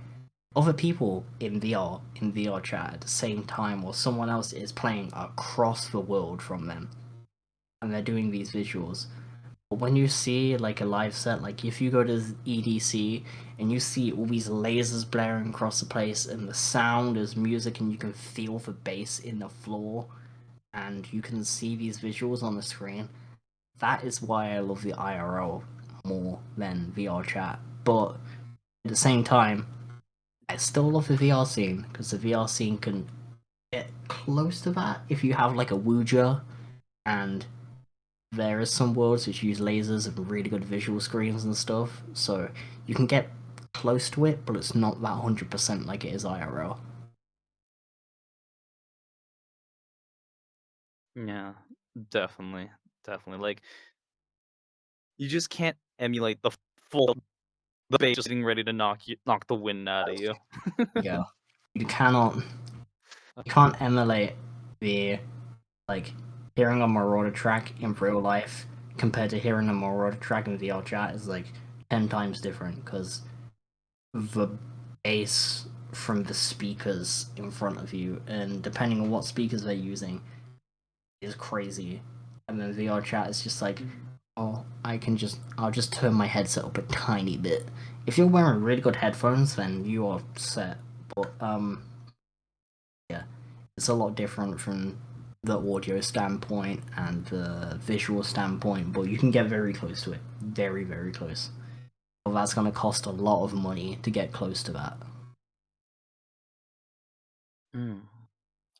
other people in VR chat at the same time, or someone else is playing across the world from them, and they're doing these visuals. But when you see like a live set, like if you go to EDC and you see all these lasers blaring across the place and the sound is music and you can feel the bass in the floor and you can see these visuals on the screen, that is why I love the IRL more than VR chat. But at the same time, I still love the VR scene because the VR scene can get close to that if you have like a Wuja, and there is some worlds which use lasers and really good visual screens and stuff, so you can get close to it, but it's not that 100% like it is IRL. Yeah, definitely, definitely. Like, you just can't emulate the bass just getting ready to knock the wind out of That's you. yeah. You cannot you can't emulate the like hearing a Marauder track in real life compared to hearing a Marauder track in VR chat is like 10 times different because the bass from the speakers in front of you and depending on what speakers they're using is crazy. And then VR chat is just like, oh, I'll just turn my headset up a tiny bit. If you're wearing really good headphones, then you are set. But yeah, it's a lot different from the audio standpoint and the visual standpoint, but you can get very close to it. Very, very close. Well, that's going to cost a lot of money to get close to that. Mm,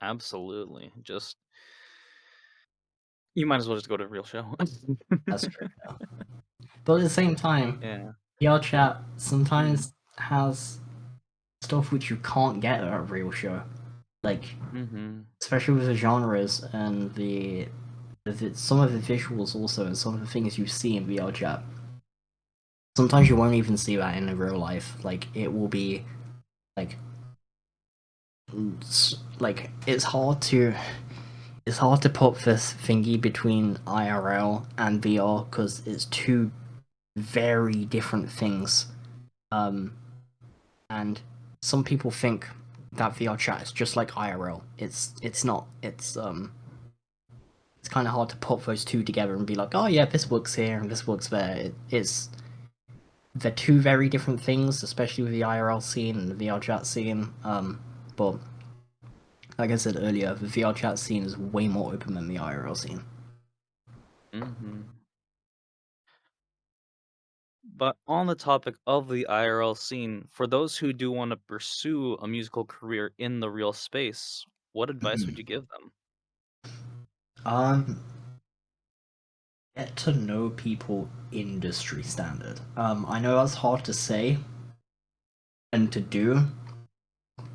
absolutely. Just you might as well just go to a real show. That's true. Yeah. But at the same time, Yeah. VR chat sometimes has stuff which you can't get at a real show. Like, Mm-hmm. especially with the genres and some of the visuals also and some of the things you see in VR chat. Sometimes you won't even see that in real life. Like it will be like it's hard to put this thingy between IRL and VR because it's two very different things. And some people think that VR chat is just like IRL. It's not. It's kind of hard to put those two together and be like, oh yeah, this works here and this works there. They're two very different things, especially with the IRL scene and the VR chat scene. But like I said earlier, the VR chat scene is way more open than the IRL scene. Mm-hmm. But on the topic of the IRL scene, for those who do want to pursue a musical career in the real space, what advice would you give them? Um, get to know people industry standard. I know that's hard to say and to do,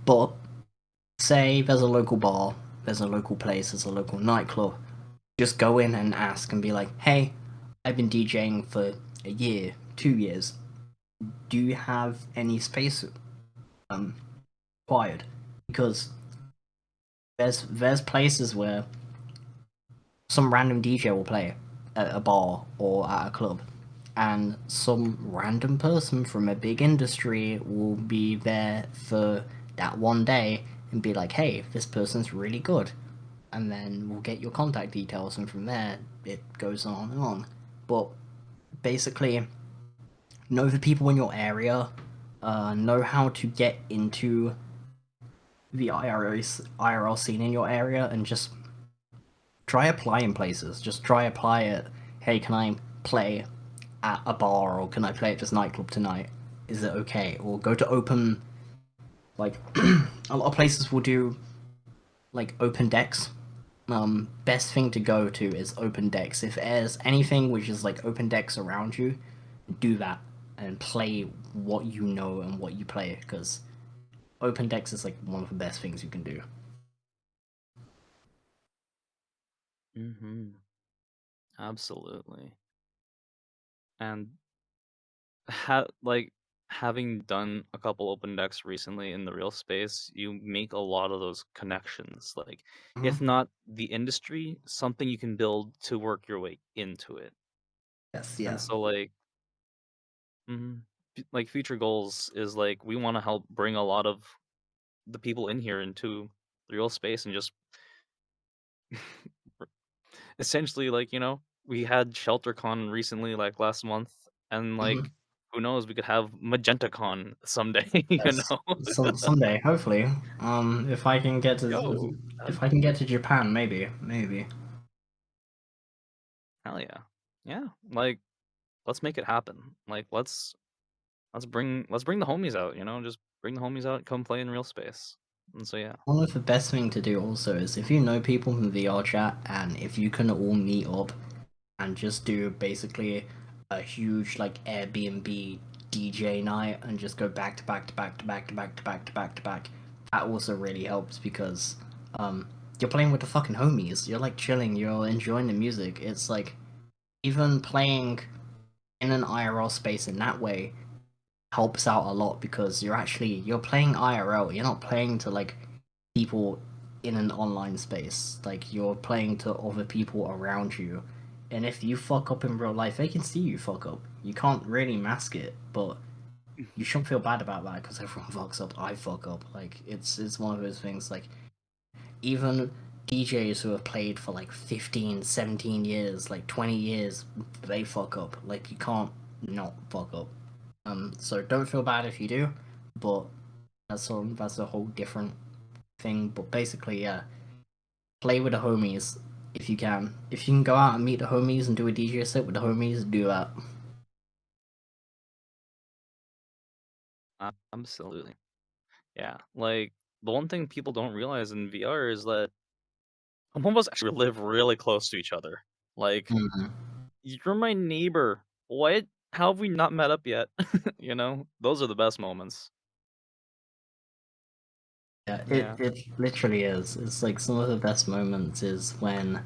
but say there's a local bar, there's a local place, there's a local nightclub. Just go in and ask and be like, hey, I've been DJing for a year, 2 years. Do you have any space required? Because there's places where some random DJ will play at a bar or at a club, and some random person from a big industry will be there for that one day and be like, hey, this person's really good. And then we'll get your contact details, and from there, it goes on and on. But basically, know the people in your area, know how to get into the IRL scene in your area, and just try applying places. Just try apply it. Hey, can I play at a bar, or can I play at this nightclub tonight? Is it okay? Or go to open, like a lot of places will do like open decks. Best thing to go to is open decks. If there's anything which is like open decks around you, do that and play what you know and what you play, because open decks is like one of the best things you can do. Mm-hmm. Absolutely. And like having done a couple open decks recently in the real space, you make a lot of those connections. Like, if Mhm. not the industry, something you can build to work your way into it. Yes, And yeah. so, like, like future goals is like we want to help bring a lot of the people in here into the real space and just essentially, like, we had ShelterCon recently, like last month, and Mhm. like who knows, we could have MagentaCon someday, Yes. Someday, hopefully. If I can get to Yo, that'd if I can get to Japan, maybe. hell yeah. Yeah, like let's make it happen. Like let's bring the homies out, just bring the homies out, come play in real space. And so yeah. One of the best thing to do also is if you know people from VR chat, and if you can all meet up and just do basically a huge like Airbnb DJ night and just go back to back to back to back to back to back to back to back. That also really helps because um you're playing with the fucking homies. You're like chilling. You're enjoying the music. It's like even playing in an IRL space in that way helps out a lot because you're playing IRL. You're not playing to like people in an online space. Like you're playing to other people around you. And if you fuck up in real life, they can see you fuck up. You can't really mask it, but you shouldn't feel bad about that because everyone fucks up. I fuck up. Like it's one of those things. Like even DJs who have played for like 15, 17 years, like 20 years, they fuck up. Like you can't not fuck up. So don't feel bad if you do, but that's a whole different thing. But basically, yeah, play with the homies if you can. If you can go out and meet the homies and do a DJ set with the homies, do that. Absolutely. Yeah, like, the one thing people don't realize in VR is that some of us actually live really close to each other. Like, Mm-hmm. you're my neighbor. What? How have we not met up yet? You know? Those are the best moments. Yeah, Yeah. it literally is. It's like some of the best moments is when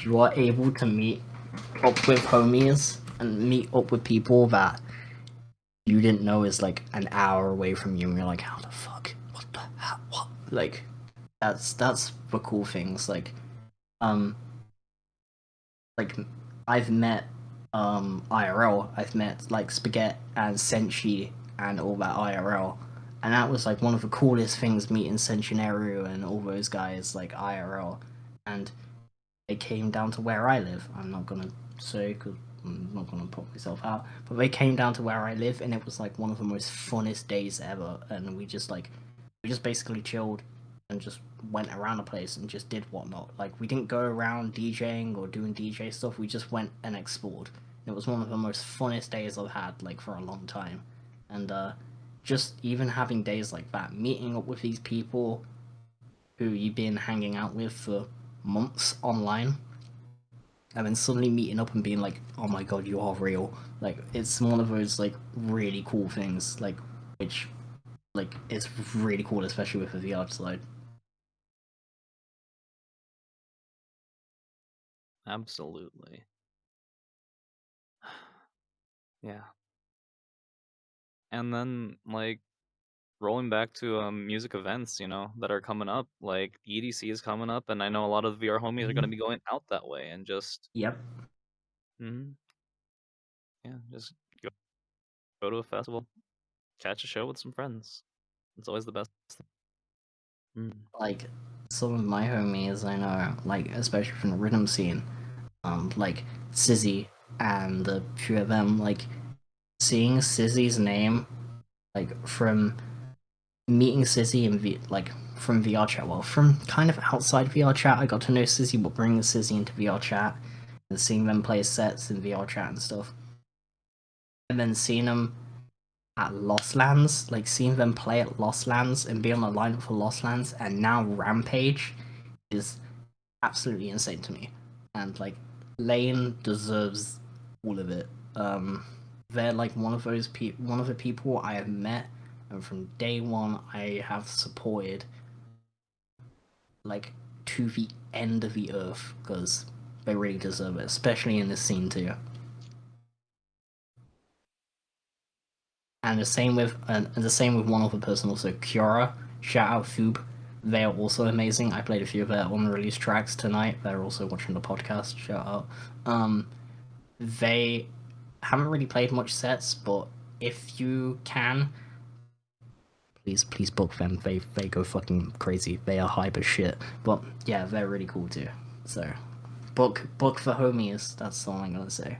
you are able to meet up with homies and meet up with people that you didn't know is like an hour away from you, and you're like, how the fuck? What the hell? What? Like, that's the cool things. Um, like I've met IRL. I've met like Spaghetti and Senshi and all that IRL, and that was like one of the coolest things meeting Senshinaru and all those guys like IRL, and they came down to where I live. I'm not gonna say because I'm not gonna put myself out, but they came down to where I live, and it was like one of the most funnest days ever. And we just basically chilled and just went around the place and just did whatnot. Like we didn't go around DJing or doing DJ stuff. We just went and explored. It was one of the most funnest days I've had like for a long time, and just even having days like that, meeting up with these people who you've been hanging out with for months online, and then suddenly meeting up and being like, "Oh my god, you are real!" Like it's one of those like really cool things, like which like it's really cool, especially with the VR side. Absolutely. Yeah. And then, like, rolling back to music events, you know, that are coming up, like EDC is coming up, and I know a lot of the VR homies are going to be going out that way and just, Yep. mhm, yeah, just go to a festival, catch a show with some friends. It's always the best. Mm. Like some of my homies I know, like especially from the rhythm scene, like Sizzy and a few of them, like seeing Sizzy's name, like from meeting Sizzy in like from VR chat, well, from kind of outside VR chat, I got to know Sizzy, but bringing Sizzy into VR chat and seeing them play sets in VR chat and stuff, and then seeing them at Lost Lands, like seeing them play at Lost Lands and be on the lineup for Lost Lands, and now Rampage is absolutely insane to me. And like Lane deserves all of it. They're like one of the people I have met, and from day one I have supported, like to the end of the earth, because they really deserve it, especially in this scene too. And the same with one other person also, Kiara. Shout out Foob. They are also amazing. I played a few of their unreleased tracks tonight. They're also watching the podcast. Shout out. They haven't really played much sets, but if you can, please book them. They go fucking crazy. They are hype as shit. But yeah, they're really cool too. So book for homies. That's all I'm gonna say.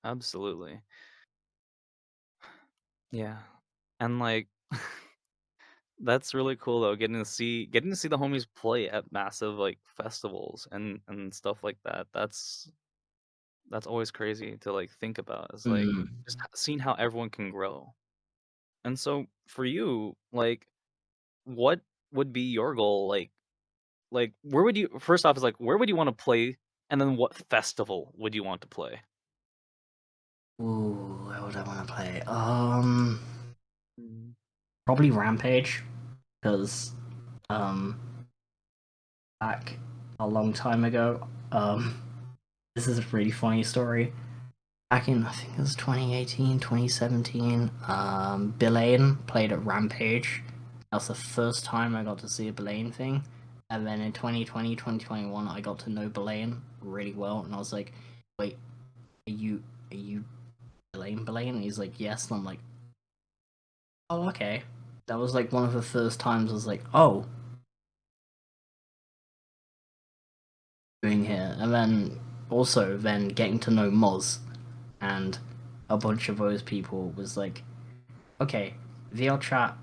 Absolutely. Yeah. And like that's really cool though, getting to see the homies play at massive like festivals and stuff like that. That's always crazy to like think about. It's like Mm. just seeing how everyone can grow. And so for you, like what would be your goal? Like where would you first off is like where would you want to play and then what festival would you want to play? Ooh, where would I want to play? Mm. Probably Rampage, because back a long time ago, this is a really funny story. Back in, I think it was 2018, 2017, Billane played at Rampage. That was the first time I got to see a Billane thing. And then in 2020, 2021, I got to know Billane really well, and I was like, wait, are you Billane? And he's like, yes, and I'm like, oh, okay. That was like one of the first times I was like, oh, doing here. And then also then getting to know Moz and a bunch of those people was like, okay, VR chat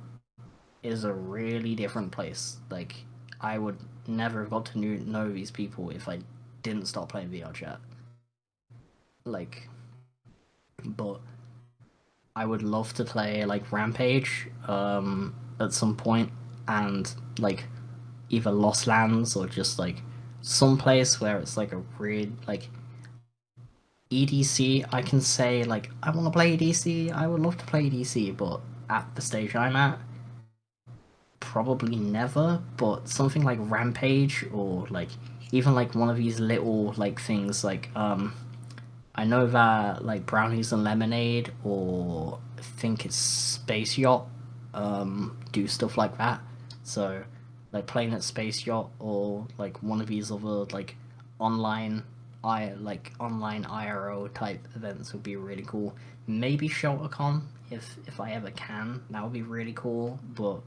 is a really different place. Like, I would never have got to know these people if I didn't start playing VR chat. Like, but I would love to play like Rampage at some point, and like either Lost Lands or just like some place where it's like a real like EDC. I can say like I want to play EDC. I would love to play EDC, but at the stage I'm at, probably never. But something like Rampage or like even like one of these little like things like I know that like Brownies and Lemonade or I think it's Space Yacht do stuff like that. So like playing at Space Yacht or like one of these other like online online IRO type events would be really cool. Maybe ShelterCon if I ever can. That would be really cool. But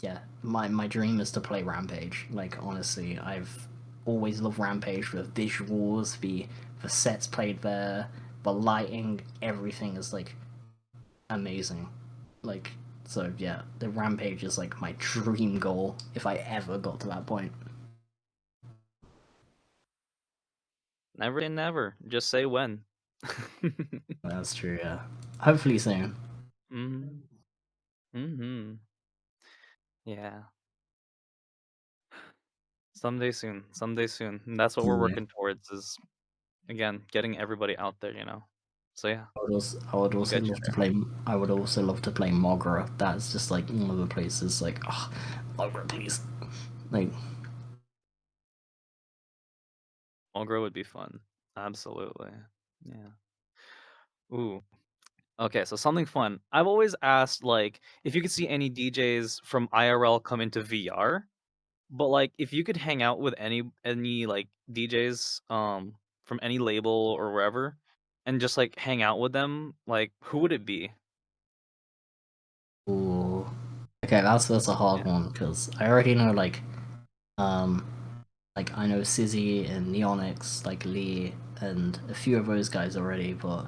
yeah, my dream is to play Rampage. Like honestly, I've always loved Rampage. The visuals, the sets played there, the lighting, everything is like amazing. Like so, yeah, the Rampage is like my dream goal if I ever got to that point. Never say never. Just say when. That's true. Yeah, hopefully soon. Mm-hmm. Mm-hmm. Yeah. Someday soon. Someday soon. And that's what we're Yeah. working towards is again getting everybody out there, you know. So yeah, I would we'll also get you love to there. play. I would also love to play Mogra. That's just like one of the places. Like, oh, Mogra, please. Like, Mulgrow would be fun. Absolutely. Yeah. Ooh. Okay, so something fun. I've always asked like if you could see any DJs from IRL come into VR, but like if you could hang out with any like DJs from any label or wherever and just like hang out with them, like who would it be? ooh. Okay, that's a hard Yeah. one because I already know um like I know Sizzy and Neonix, like Lee and a few of those guys already, but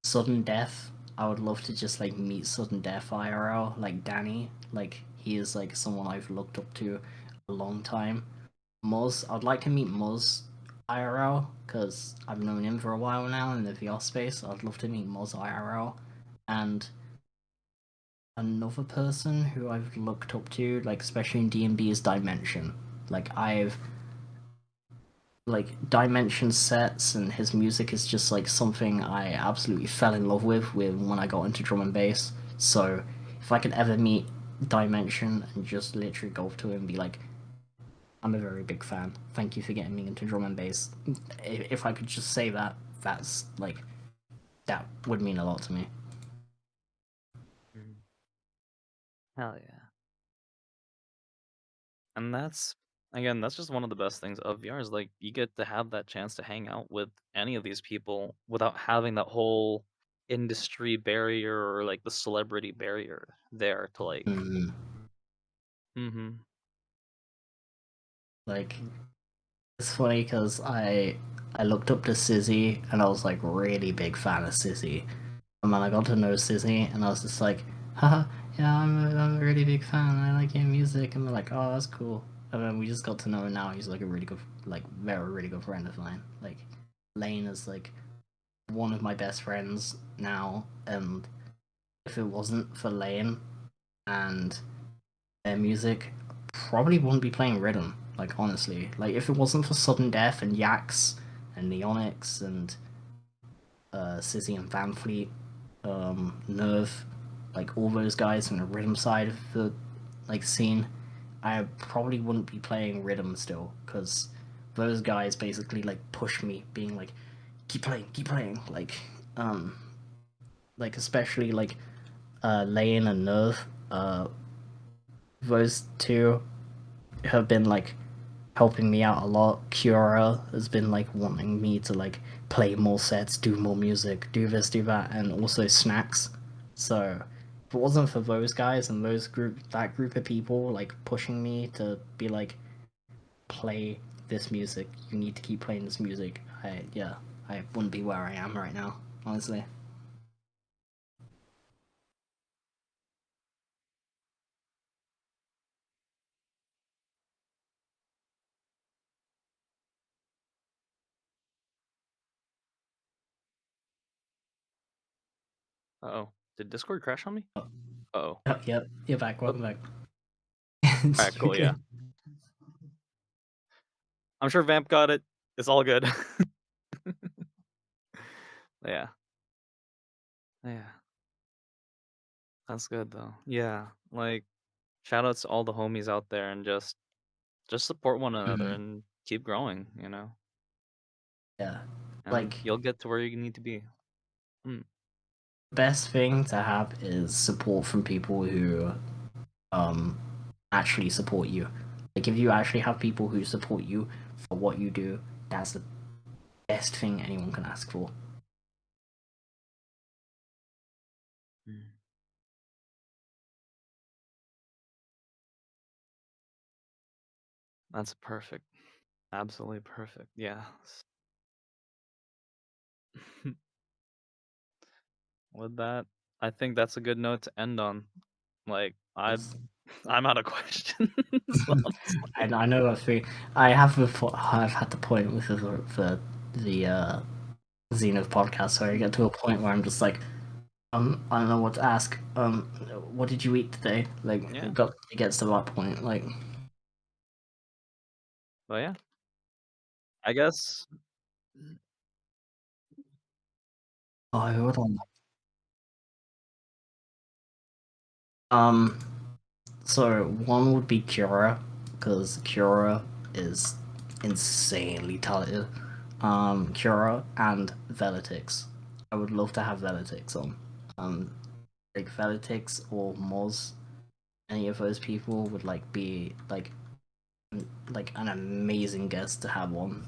Sudden Death, I would love to just like meet Sudden Death IRL, like Danny. Like he is like someone I've looked up to a long time. Muzz, I'd like to meet Muzz IRL because I've known him for a while now in the VR space. I'd love to meet Muzz IRL. And another person who I've looked up to, like especially in D&B, is Dimension. Like I've like Dimension sets and his music is just like something I absolutely fell in love with when I got into drum and bass. So if I could ever meet Dimension and just literally go up to him and be like, I'm a very big fan. Thank you for getting me into drum and bass. If I could just say that, that's like that would mean a lot to me. Mhm. Hell yeah. And that's again, that's just one of the best things of VR is like you get to have that chance to hang out with any of these people without having that whole industry barrier or like the celebrity barrier there to like Mm, mm-hmm. like it's funny because I looked up to Sizzy and I was like really big fan of Sizzy. And then I got to know Sizzy and I was just like, haha, yeah, I'm a really big fan. I like your music. And they're like, oh, that's cool. And then we just got to know him now. He's like a really good, like very really good friend of mine. Like Lane is like one of my best friends now, and if it wasn't for Lane and their music, probably wouldn't be playing Rhythm. Like honestly, like if it wasn't for Sudden Death and Yax and Neonix and Sizzy and Van Fleet, Nerve, like all those guys from the rhythm side of the like scene, I probably wouldn't be playing rhythm still, because those guys basically like push me, being like, keep playing, like especially like Lane and Nerve, those two have been like helping me out a lot. Kiora has been like wanting me to like play more sets, do more music, do this, do that, and also Snacks. So if it wasn't for those guys and that group of people like pushing me to be like, play this music, you need to keep playing this music, I wouldn't be where I am right now, honestly. Uh-oh. Did Discord crash on me? Uh-oh. Yep, you're back. Welcome back. Alright, cool, yeah. I'm sure Vamp got it. It's all good. Yeah. Yeah. That's good though. Yeah. Like, shout outs to all the homies out there and just support one another and keep growing, you know? Yeah, And like you'll get to where you need to be. Mm. best thing to have is support from people who um actually support you. Like if you actually have people who support you for what you do, that's the best thing anyone can ask for. Mm. That's perfect. Absolutely perfect. Yeah. With that, I think that's a good note to end on. Like, I'm out of questions, honestly. I know that thing. I've had the point with the Zenith podcast, so I get to a point where I'm just like, I don't know what to ask. What did you eat today? Like, Yeah. it gets to that point. Like, But yeah. I guess oh, hold on. Um, so one would be Cura, because Cura is insanely talented. Cura and Veletix. I would love to have Veletix on. Like Veletix or Moz, any of those people would like be like an amazing guest to have on.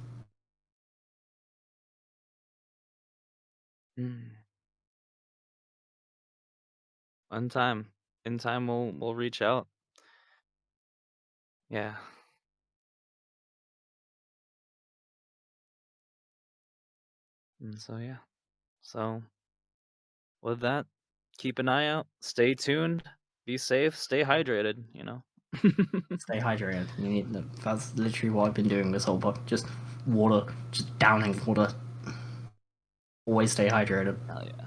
in time we'll reach out. Yeah. And so yeah. So with that, keep an eye out, stay tuned, be safe, stay hydrated, you know. Stay hydrated. That's literally what I've been doing this whole book. Just water, just downing water. Always stay hydrated. Hell yeah.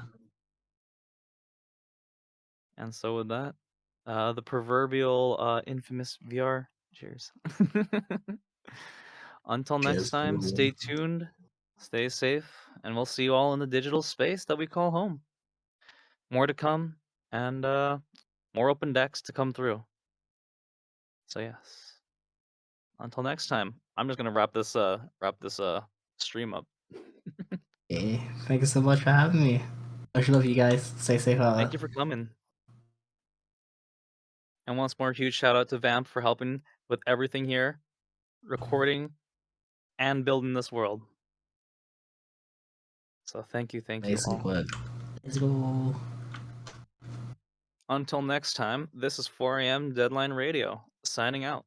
And so with that, the proverbial infamous VR. Cheers. Until next Cheers. time, stay tuned, stay safe, and we'll see you all in the digital space that we call home. More to come, and more open decks to come through. So yes. Until next time, I'm just gonna wrap this stream up. Okay. Thank you so much for having me. Much love, you guys. Stay safe out Thank there. you for coming. And once more, huge shout out to Vamp for helping with everything here, recording and building this world. So thank you Amazing all. work. Let's go. Until next time, this is 4 a.m. Deadline Radio, signing out.